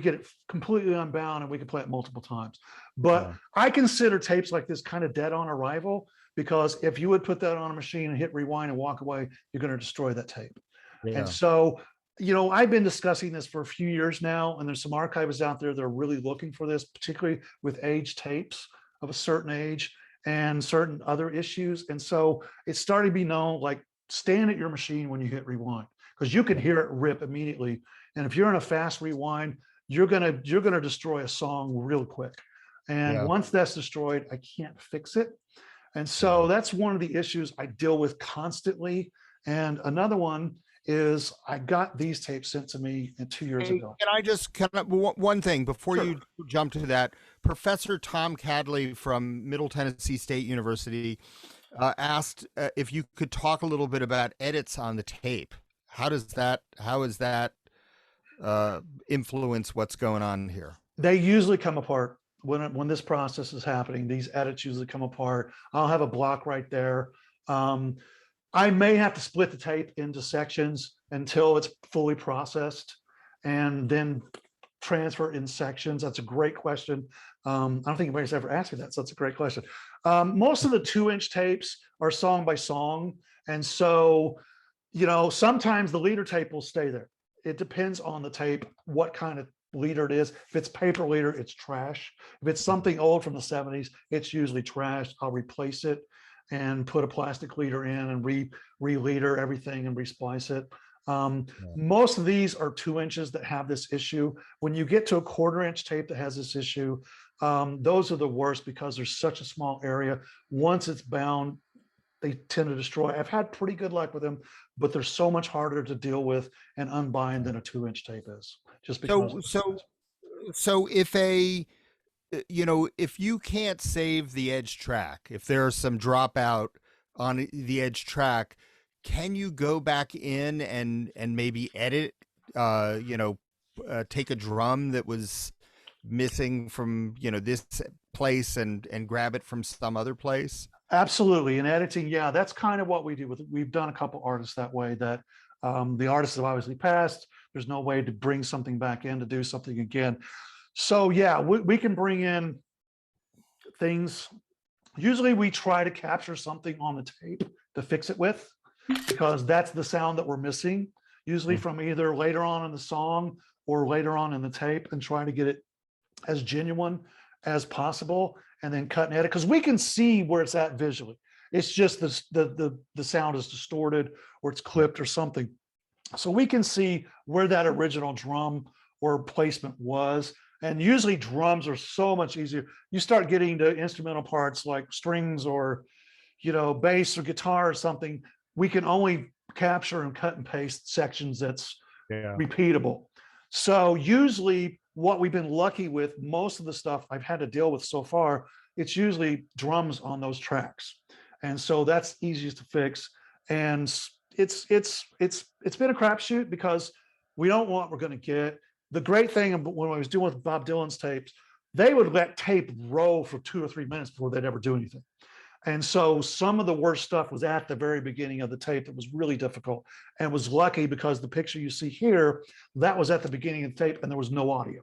get it completely unbound and we can play it multiple times. But Yeah. I consider tapes like this kind of dead on arrival, because if you would put that on a machine and hit rewind and walk away, you're going to destroy that tape. And Yeah. so, I've been discussing this for a few years now, and there's some archivists out there that are really looking for this, particularly with age tapes of a certain age and certain other issues. And so it's starting to be known, like, stand at your machine when you hit rewind, because you can hear it rip immediately. And if you're in a fast rewind, you're gonna destroy a song real quick. And Yeah. once that's destroyed, I can't fix it. And Yeah. so that's one of the issues I deal with constantly. And another one is I got these tapes sent to me 2 years Hey, ago. can I just one thing before Sure. you jump to that? Professor Tom Cadley from Middle Tennessee State University asked if you could talk a little bit about edits on the tape. How is that influence what's going on here? They usually come apart when this process is happening. These edits usually come apart. I'll have a block right there. Um, I may have to split the tape into sections until it's fully processed, and then transfer in sections. That's a great question. I don't think anybody's ever asked me that, so that's a great question. Most of the 2-inch tapes are song by song, and so sometimes the leader tape will stay there. It depends on the tape, what kind of leader it is. If it's paper leader, it's trash. If it's something old from the 70s, it's usually trash. I'll replace it and put a plastic leader in and re-leader everything and resplice it. Yeah. Most of these are 2 inches that have this issue. When you get to a 1/4 inch tape that has this issue, those are the worst because there's such a small area. Once it's bound, they tend to destroy. I've had pretty good luck with them, but they're so much harder to deal with and unbind than a 2-inch tape is, just because So of the size. so if if you can't save the edge track, if there's some dropout on the edge track, can you go back in and maybe edit, take a drum that was missing from, this place and grab it from some other place? Absolutely. In editing, yeah, that's kind of what we do with it. We've done a couple artists that way, that the artists have obviously passed. There's no way to bring something back in to do something again. So yeah, we can bring in things. Usually we try to capture something on the tape to fix it with, because that's the sound that we're missing, usually Mm. from either later on in the song or later on in the tape, and try to get it as genuine as possible, and then cut and edit, because we can see where it's at visually. It's just the sound is distorted or it's clipped or something. So we can see where that original drum or placement was. And usually drums are so much easier. You start getting to instrumental parts like strings or bass or guitar or something, we can only capture and cut and paste sections that's Yeah. repeatable. So usually what we've been lucky with, most of the stuff I've had to deal with so far, it's usually drums on those tracks. And so that's easiest to fix. And it's been a crapshoot because we don't know what we're going to get. The great thing when I was doing with Bob Dylan's tapes, they would let tape roll for 2 or 3 minutes before they'd ever do anything. And so some of the worst stuff was at the very beginning of the tape that was really difficult, and was lucky because the picture you see here, that was at the beginning of the tape and there was no audio.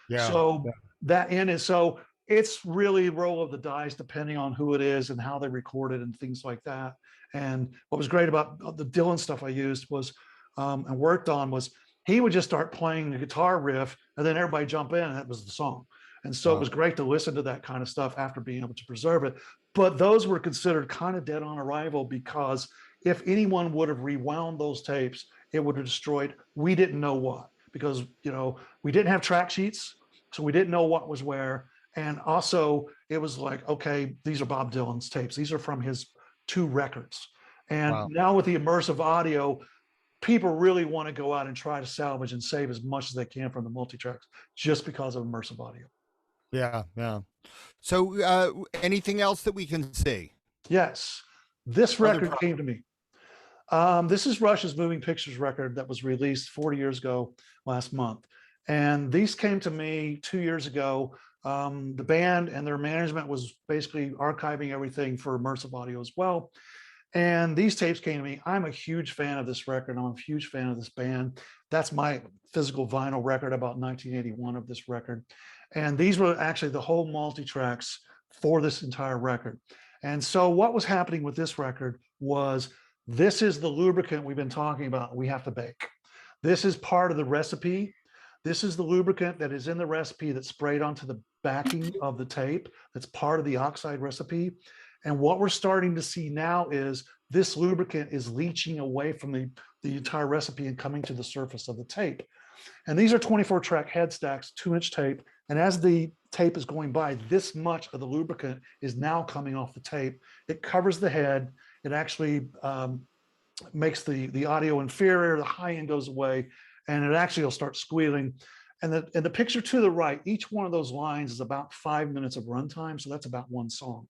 Yeah. So that end is, so it's really roll of the dice depending on who it is and how they recorded and things like that. And what was great about the Dylan stuff I used was and worked on was he would just start playing the guitar riff and then everybody jump in and that was the song. And so it was Wow. great to listen to that kind of stuff after being able to preserve it. But those were considered kind of dead on arrival because if anyone would have rewound those tapes, it would have destroyed, we didn't know what, because, you know, we didn't have track sheets. So we didn't know what was where. And also it was like, okay, these are Bob Dylan's tapes. These are from his 2 records. And Wow. now with the immersive audio, people really want to go out and try to salvage and save as much as they can from the multi-tracks just because of immersive audio. Yeah. Yeah. So, anything else that we can see? Yes, this Other record came to me. This is Rush's Moving Pictures record that was released 40 years ago last month. And these came to me 2 years ago. The band and their management was basically archiving everything for immersive audio as well. And these tapes came to me. I'm a huge fan of this record. I'm a huge fan of this band. That's my physical vinyl record, about 1981 of this record. And these were actually the whole multi-tracks for this entire record. And so what was happening with this record was, this is the lubricant we've been talking about we have to bake. This is part of the recipe. This is the lubricant that is in the recipe that's sprayed onto the backing of the tape. That's part of the oxide recipe. And what we're starting to see now is this lubricant is leaching away from the entire recipe and coming to the surface of the tape. And these are 24 track head stacks, 2-inch tape. And as the tape is going by, this much of the lubricant is now coming off the tape. It covers the head. It actually makes the audio inferior, the high end goes away, and it actually will start squealing. And the picture to the right, each one of those lines is about 5 minutes of runtime. So that's about one song.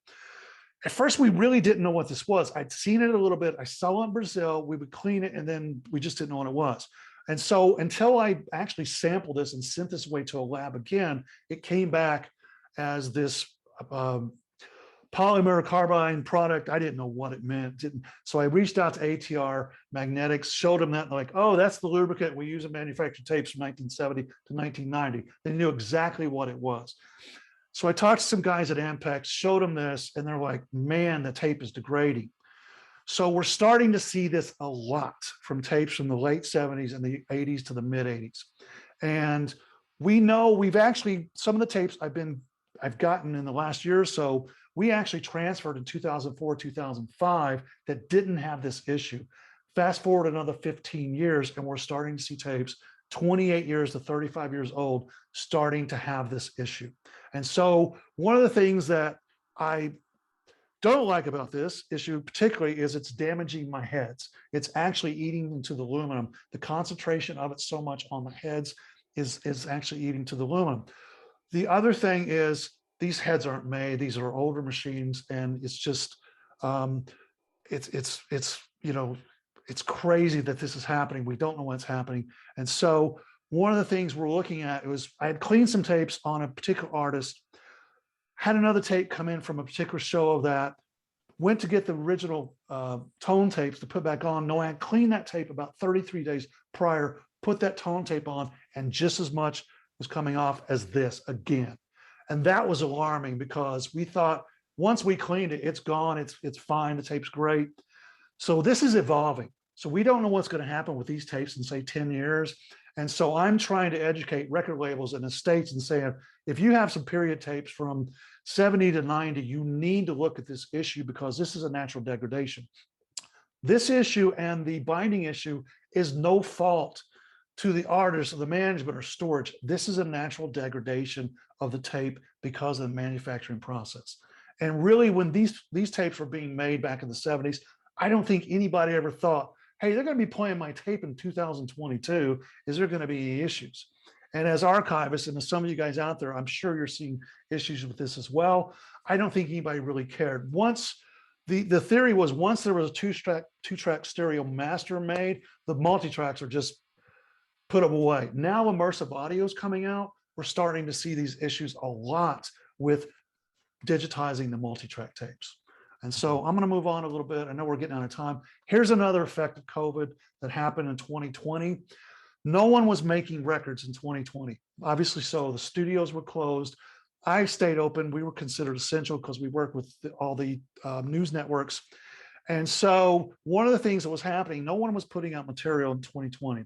At first, we really didn't know what this was. I'd seen it a little bit. I saw it in Brazil. We would clean it, and then we just didn't know what it was. And so until I actually sampled this and sent this away to a lab again, it came back as this polymer carbide product. I didn't know what it meant. So I reached out to ATR Magnetics, showed them that, and they're like, oh, that's the lubricant we use in manufactured tapes from 1970 to 1990. They knew exactly what it was. So I talked to some guys at Ampex, showed them this, and they're like, man, the tape is degrading. So we're starting to see this a lot from tapes from the late 70s and the 80s to the mid 80s. And we know we've actually, some of the tapes I've gotten in the last year or so, we actually transferred in 2004, 2005 that didn't have this issue. Fast forward another 15 years, and we're starting to see tapes 28 years to 35 years old starting to have this issue. And so one of the things that I don't like about this issue particularly is it's damaging my heads. It's actually eating into the aluminum. The concentration of it so much on the heads is actually eating to the aluminum. The other thing is these heads aren't made. These are older machines, and it's just it's you know, it's crazy that this is happening. We don't know what's happening. And so one of the things we're looking at was, I had cleaned some tapes on a particular artist, had another tape come in from a particular show of that, went to get the original tone tapes to put back on. No, I had cleaned that tape about 33 days prior, put that tone tape on, and just as much was coming off as this again. And that was alarming because we thought once we cleaned it, it's gone, it's fine, the tape's great. So this is evolving. So we don't know what's going to happen with these tapes in say 10 years. And so I'm trying to educate record labels and the states and saying, if you have some period tapes from 70 to 90, you need to look at this issue because this is a natural degradation. This issue and the binding issue is no fault to the artist or the management or storage. This is a natural degradation of the tape because of the manufacturing process. And really, when these tapes were being made back in the 70s, I don't think anybody ever thought, hey, they're going to be playing my tape in 2022. Is there going to be any issues? And as archivists, and as some of you guys out there, I'm sure you're seeing issues with this as well. I don't think anybody really cared. Once the theory was, once there was a two-track stereo master made, the multi-tracks are just put them away. Now immersive audio is coming out. We're starting to see these issues a lot with digitizing the multi-track tapes. And so I'm going to move on a little bit. I know we're getting out of time. Here's another effect of COVID that happened in 2020. No one was making records in 2020. Obviously so. The studios were closed. I stayed open. We were considered essential because we work with all the news networks. And so one of the things that was happening, no one was putting out material in 2020.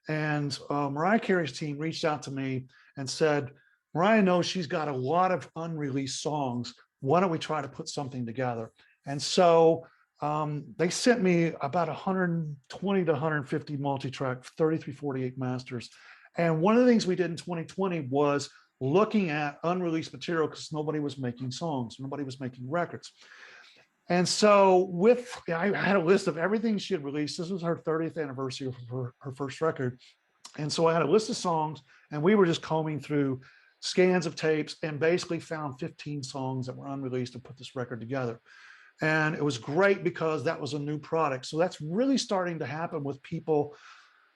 And Mariah Carey's team reached out to me and said, Mariah knows she's got a lot of unreleased songs. Why don't we try to put something together? And so they sent me about 120 to 150 multi-track 3348 masters. And one of the things we did in 2020 was looking at unreleased material because nobody was making songs, nobody was making records. And so I had a list of everything she had released. This was her 30th anniversary of her first record. And so I had a list of songs, and we were just combing through scans of tapes and basically found 15 songs that were unreleased and put this record together. And it was great because that was a new product. So that's really starting to happen with people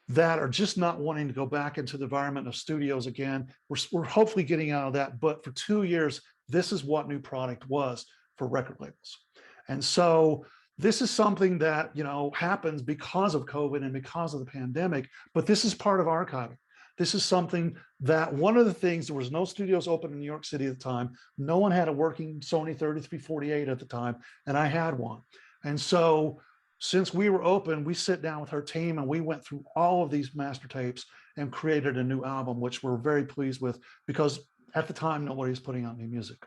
that are just not wanting to go back into the environment of studios again. We're hopefully getting out of that. But for 2 years, this is what new product was for record labels. And so this is something that, you know, happens because of COVID and because of the pandemic, but this is part of archiving. This is something that one of the things, there was no studios open in New York City at the time. No one had a working Sony 3348 at the time, and I had one. And so since we were open, we sit down with her team and we went through all of these master tapes and created a new album, which we're very pleased with because at the time, nobody was putting out new music.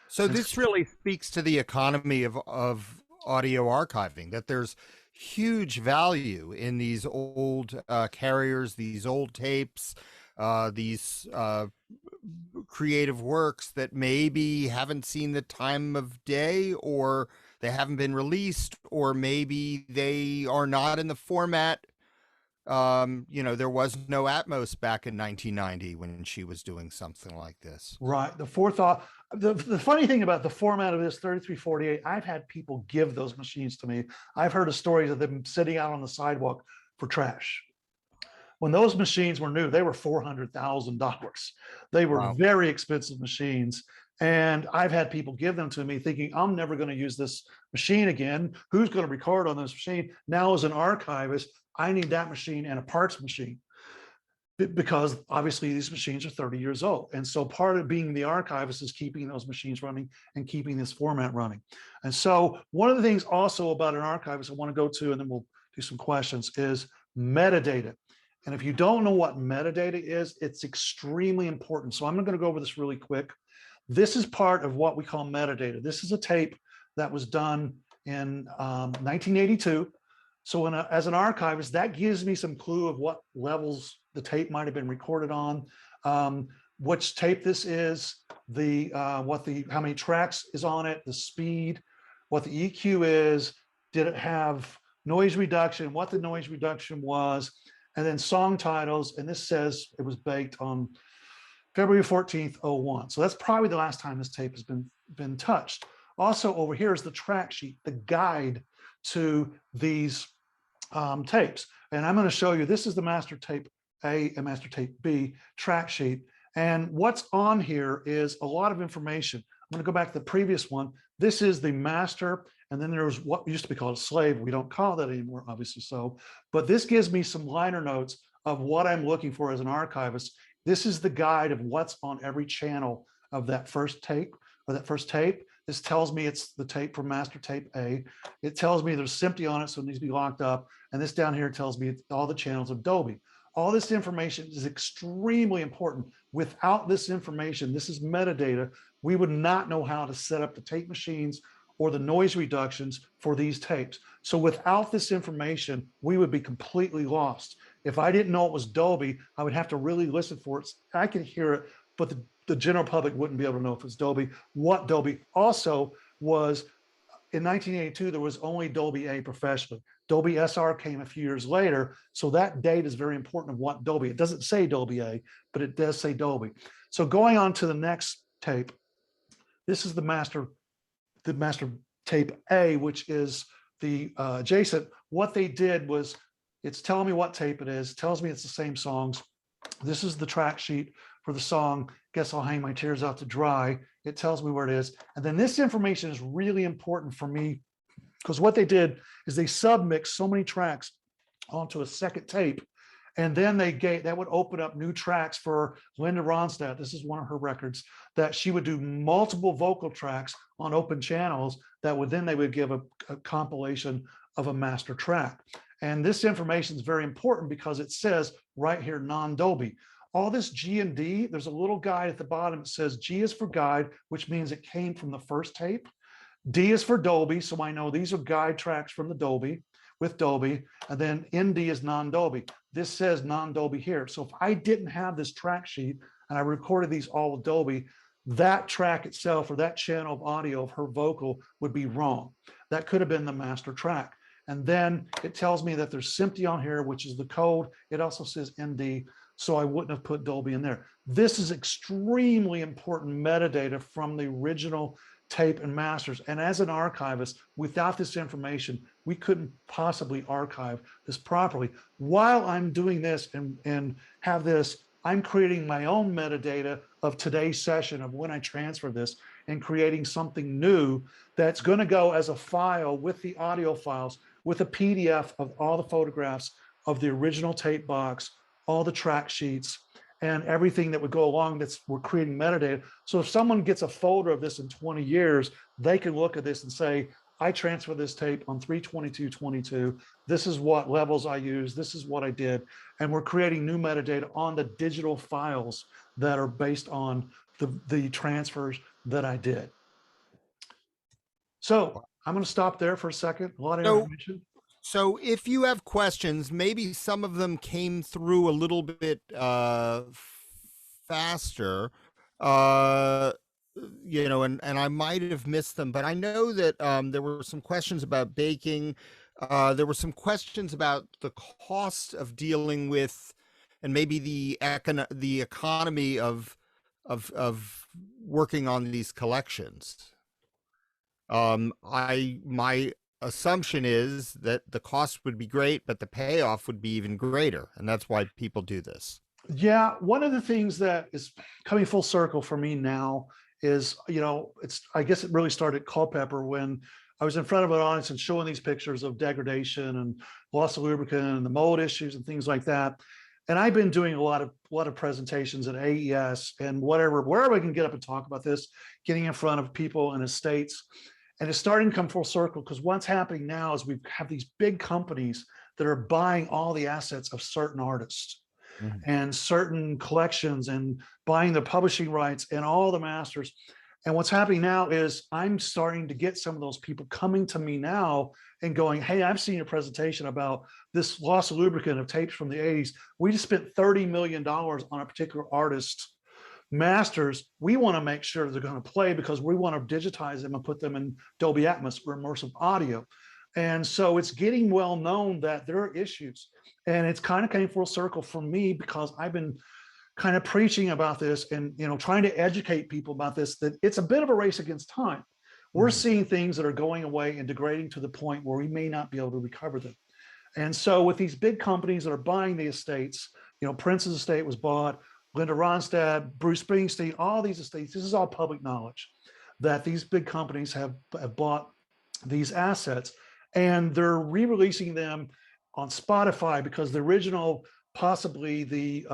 So And this really speaks to the economy of audio archiving, that there's huge value in these old carriers, these old tapes, these creative works that maybe haven't seen the time of day, or they haven't been released, or maybe they are not in the format. You know, there was no Atmos back in 1990 when she was doing something like this. right, the forethought. The funny thing about the format of this 3348, I've had people give those machines to me. I've heard of stories of them sitting out on the sidewalk for trash. When those machines were new, they were $400,000. They were Wow. very expensive machines. And I've had people give them to me thinking, I'm never going to use this machine again. Who's going to record on this machine? Now, as an archivist, I need that machine and a parts machine because obviously these machines are 30 years old. And so part of being the archivist is keeping those machines running and keeping this format running. And so one of the things also about an archivist I want to go to, and then we'll do some questions, is metadata. And if you don't know what metadata is, it's extremely important. So I'm going to go over this really quick. This is part of what we call metadata. This is a tape that was done in 1982. So as an archivist, that gives me some clue of what levels the tape might have been recorded on, which tape this is, how many tracks is on it, the speed, what the EQ is, did it have noise reduction, what the noise reduction was, and then song titles. And this says it was baked on February 14th, 01. So that's probably the last time this tape has been touched. Also over here is the track sheet, the guide to these tapes. And I'm going to show you, this is the master tape A and master tape B track sheet. And what's on here is a lot of information. I'm going to go back to the previous one. This is the master, and then there's what used to be called a slave. We don't call that anymore, obviously so. But this gives me some liner notes of what I'm looking for as an archivist. This is the guide of what's on every channel of that first tape or that first tape. This tells me it's the tape from master tape A. It tells me there's SMPTE on it, so it needs to be locked up. And this down here tells me all the channels of Dolby. All this information is extremely important. Without this information, this is metadata, we would not know how to set up the tape machines or the noise reductions for these tapes. So without this information, we would be completely lost. If I didn't know it was Dolby, I would have to really listen for it. I could hear it, but the general public wouldn't be able to know if it's Dolby. What Dolby also was, in 1982, there was only Dolby A professionally. Dolby SR came a few years later, so that date is very important of what Dolby. It doesn't say Dolby A, but it does say Dolby. So going on to the next tape, this is the master tape A, which is the adjacent. What they did was, it's telling me what tape it is, tells me it's the same songs. This is the track sheet for the song, Guess I'll Hang My Tears Out to Dry. It tells me where it is. And then this information is really important for me because what they did is they submixed so many tracks onto a second tape. And then that would open up new tracks for Linda Ronstadt. This is one of her records that she would do multiple vocal tracks on open channels that would then they would give a compilation of a master track. And this information is very important because it says right here, non-Dolby. All this G and D, there's a little guide at the bottom that says G is for guide, which means it came from the first tape. D is for Dolby, so I know these are guide tracks from the Dolby with Dolby, and then ND is non-Dolby. This says non-Dolby here. So if I didn't have this track sheet and I recorded these all with Dolby, that track itself or that channel of audio of her vocal would be wrong. That could have been the master track. And then it tells me that there's SMPTE on here, which is the code. It also says ND, so I wouldn't have put Dolby in there. This is extremely important metadata from the original tape and masters. And as an archivist, without this information, we couldn't possibly archive this properly. While I'm doing this and have this, I'm creating my own metadata of today's session of when I transfer this and creating something new that's going to go as a file with the audio files, with a PDF of all the photographs of the original tape box, all the track sheets, and everything that would go along we're creating metadata. So if someone gets a folder of this in 20 years, they can look at this and say, I transferred this tape on 3/22/22. This is what levels I used. This is what I did. And we're creating new metadata on the digital files that are based on the transfers that I did. So I'm going to stop there for a second. A lot of information. So if you have questions, maybe some of them came through a little bit faster, you know, and I might have missed them, but I know that there were some questions about baking. There were some questions about the cost of dealing with, and maybe the economy of working on these collections. My assumption is that the cost would be great, but the payoff would be even greater. And that's why people do this. Yeah. One of the things that is coming full circle for me now is, I guess it really started at Culpeper when I was in front of an audience and showing these pictures of degradation and loss of lubricant and the mold issues and things like that. And I've been doing a lot of presentations at AES and wherever I can get up and talk about this, getting in front of people and estates. And it's starting to come full circle because what's happening now is we have these big companies that are buying all the assets of certain artists and certain collections and buying the publishing rights and all the masters. And what's happening now is I'm starting to get some of those people coming to me now and going, hey, I've seen a presentation about this loss of lubricant of tapes from the 80s. We just spent $30 million on a particular artist masters. We want to make sure they're going to play because we want to digitize them and put them in Dolby Atmos or immersive audio. And so it's getting well known that there are issues. And it's kind of came full circle for me because I've been kind of preaching about this and trying to educate people about this, that it's a bit of a race against time. We're seeing things that are going away and degrading to the point where we may not be able to recover them. And so with these big companies that are buying the estates, Prince's estate was bought, Linda Ronstadt, Bruce Springsteen, all these estates, this is all public knowledge that these big companies have bought these assets and they're re-releasing them on Spotify because the original, possibly the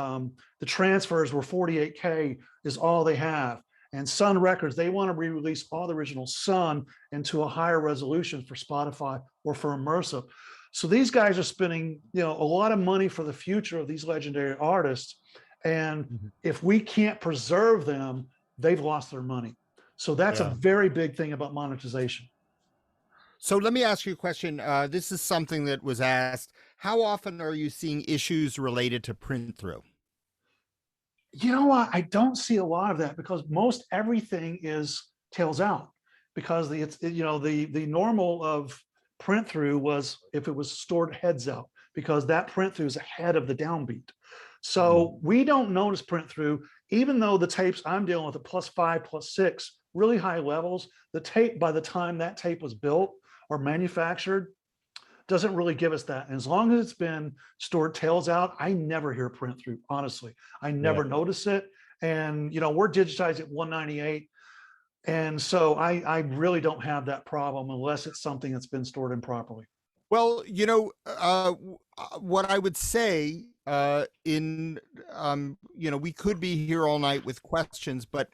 transfers were 48K is all they have. And Sun Records, they want to re-release all the original Sun into a higher resolution for Spotify or for immersive. So these guys are spending, a lot of money for the future of these legendary artists. And if we can't preserve them, they've lost their money. So that's a very big thing about monetization. So let me ask you a question. This is something that was asked. How often are you seeing issues related to print through? You know what? I don't see a lot of that because most everything is tails out because the normal of print through was if it was stored heads out because that print through is ahead of the downbeat. So we don't notice print through, even though the tapes I'm dealing with at +5, +6, really high levels, the tape by the time that tape was built or manufactured doesn't really give us that. And as long as it's been stored tails out, I never hear print through, honestly. I never notice it. And, we're digitized at 198. And so I really don't have that problem unless it's something that's been stored improperly. Well, what I would say we could be here all night with questions, but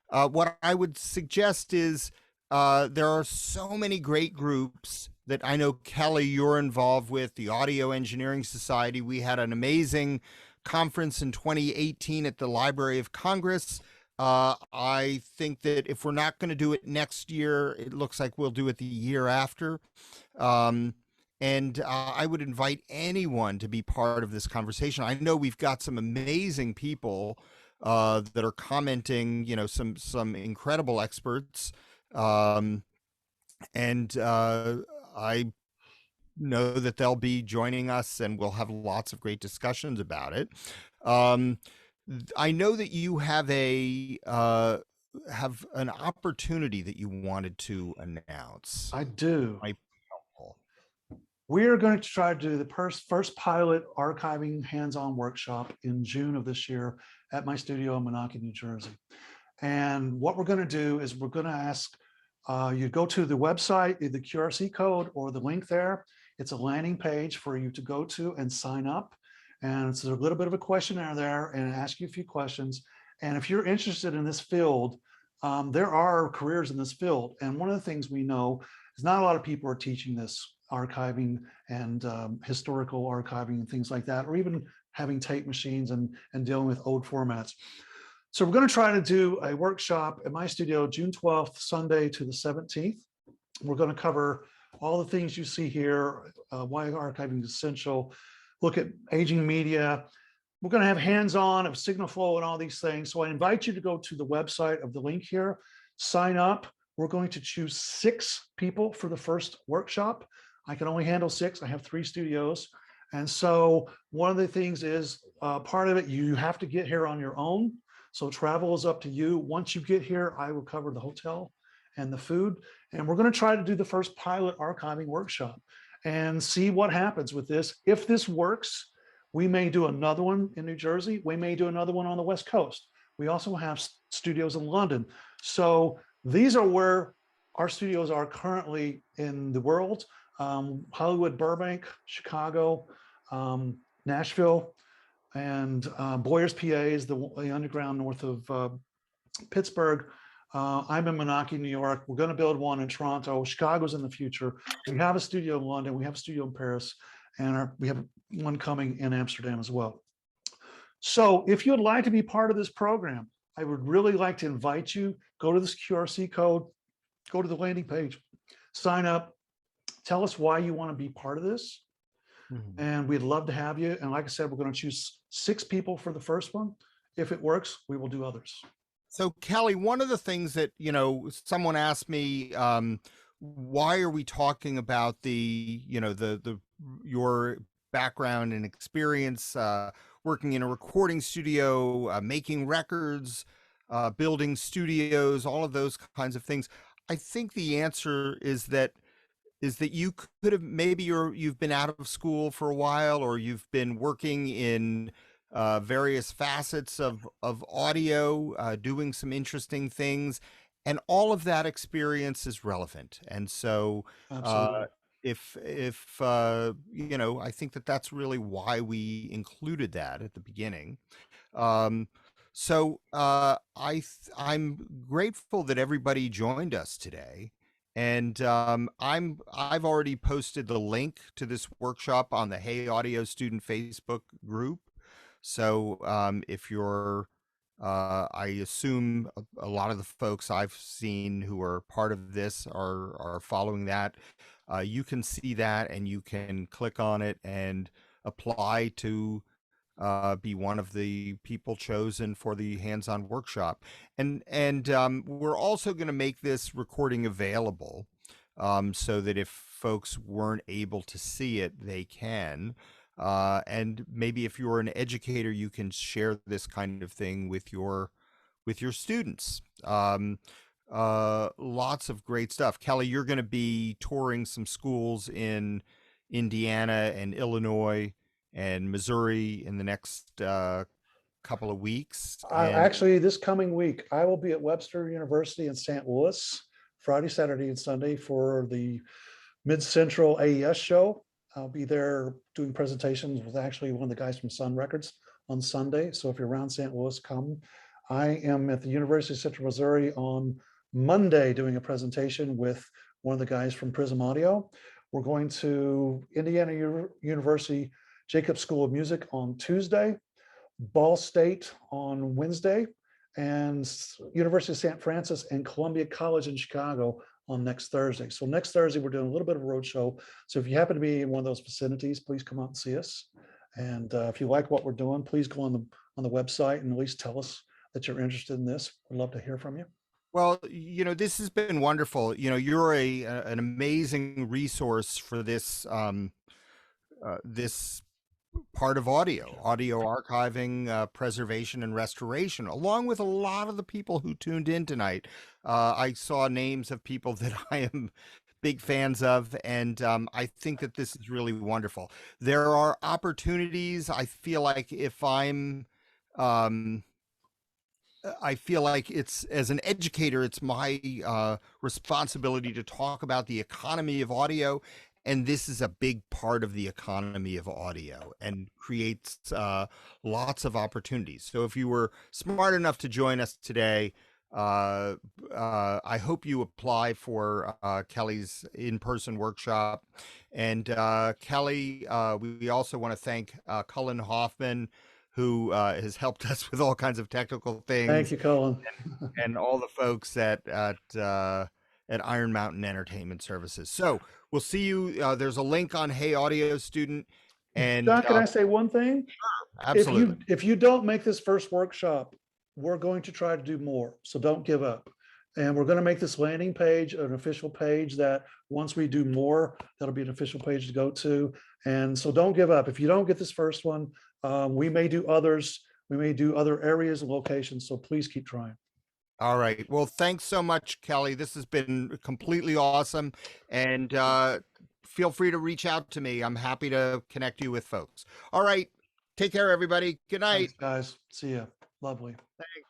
what I would suggest is there are so many great groups that I know, Kelly, you're involved with, the Audio Engineering Society. We had an amazing conference in 2018 at the Library of Congress. I think that if we're not going to do it next year, it looks like we'll do it the year after. Um, and I would invite anyone to be part of this conversation. I know we've got some amazing people that are commenting, some incredible experts. Um, and I know that they'll be joining us and we'll have lots of great discussions about it. Um, I know that you have an opportunity that you wanted to announce. I do. Might be helpful. We are going to try to do the first pilot archiving hands-on workshop in June of this year at my studio in Monaca, New Jersey. And what we're going to do is we're going to ask you go to the website, the QRC code or the link there. It's a landing page for you to go to and sign up. And it's a little bit of a questionnaire there and ask you a few questions. And if you're interested in this field, there are careers in this field. And one of the things we know is not a lot of people are teaching this archiving and historical archiving and things like that, or even having tape machines and dealing with old formats. So we're going to try to do a workshop at my studio, June 12th, Sunday to the 17th. We're going to cover all the things you see here, why archiving is essential, look at aging media. We're going to have hands-on of signal flow and all these things. So I invite you to go to the website of the link here, sign up. We're going to choose 6 people for the first workshop. I can only handle 6. I have 3 studios. And so one of the things is part of it, you have to get here on your own. So travel is up to you. Once you get here, I will cover the hotel and the food. And we're going to try to do the first pilot archiving workshop and see what happens with this. If this works, we may do another one in New Jersey. We may do another one on the West Coast. We also have studios in London. So these are where our studios are currently in the world. Hollywood, Burbank, Chicago, Nashville, and Boyers, PA is the underground north of Pittsburgh. I'm in Monaca, New York. We're going to build one in Toronto. Chicago's in the future. We have a studio in London. We have a studio in Paris, and we have one coming in Amsterdam as well. So if you'd like to be part of this program, I would really like to invite you, go to this QRC code, go to the landing page, sign up, tell us why you want to be part of this. Mm-hmm. And we'd love to have you. And like I said, we're going to choose 6 people for the first one. If it works, we will do others. So Kelly, one of the things that, someone asked me, why are we talking about your background and experience working in a recording studio, making records, building studios, all of those kinds of things? I think the answer is that you could have, maybe you've been out of school for a while, or you've been working in various facets of audio, doing some interesting things, and all of that experience is relevant. And so if I think that's really why we included that at the beginning. So I'm grateful that everybody joined us today. And I've already posted the link to this workshop on the Hey Audio Student Facebook group. So if you're, I assume a lot of the folks I've seen who are part of this are following that. You can see that and you can click on it and apply to be one of the people chosen for the hands-on workshop. And we're also going to make this recording available so that if folks weren't able to see it, they can. And maybe if you're an educator, you can share this kind of thing with your students. Lots of great stuff. Kelly, you're going to be touring some schools in Indiana and Illinois and Missouri in the next couple of weeks. Actually, this coming week, I will be at Webster University in St. Louis, Friday, Saturday, and Sunday for the Mid-Central AES show. I'll be there doing presentations with actually one of the guys from Sun Records on Sunday. So if you're around St. Louis, come. I am at the University of Central Missouri on Monday doing a presentation with one of the guys from Prism Audio. We're going to Indiana University Jacobs School of Music on Tuesday, Ball State on Wednesday, and University of St. Francis and Columbia College in Chicago on next Thursday. So next Thursday, we're doing a little bit of a roadshow. So if you happen to be in one of those vicinities, please come out and see us. And if you like what we're doing, please go on the website and at least tell us that you're interested in this. We'd love to hear from you. Well, this has been wonderful. You're an amazing resource for this part of audio archiving, preservation, and restoration, along with a lot of the people who tuned in tonight. I saw names of people that I am big fans of, and I think that this is really wonderful. There are opportunities. Um, I feel like it's, as an educator, it's my responsibility to talk about the economy of audio. And this is a big part of the economy of audio and creates lots of opportunities. So if you were smart enough to join us today, I hope you apply for Kelly's in-person workshop. And Kelly, we also want to thank Cullen Hoffman, who has helped us with all kinds of technical Thank things, you, Colin. and all the folks at Iron Mountain Entertainment Services. So we'll see you. There's a link on Hey Audio Student, and John, can I say one thing? absolutely. If you don't make this first workshop, we're going to try to do more. So don't give up. And we're going to make this landing page an official page that once we do more, that'll be an official page to go to. And so don't give up. If you don't get this first one, we may do others. We may do other areas and locations. So please keep trying. All right. Well, thanks so much, Kelly. This has been completely awesome. And feel free to reach out to me. I'm happy to connect you with folks. All right. Take care, everybody. Good night. Thanks, guys. See ya. Lovely. Thanks.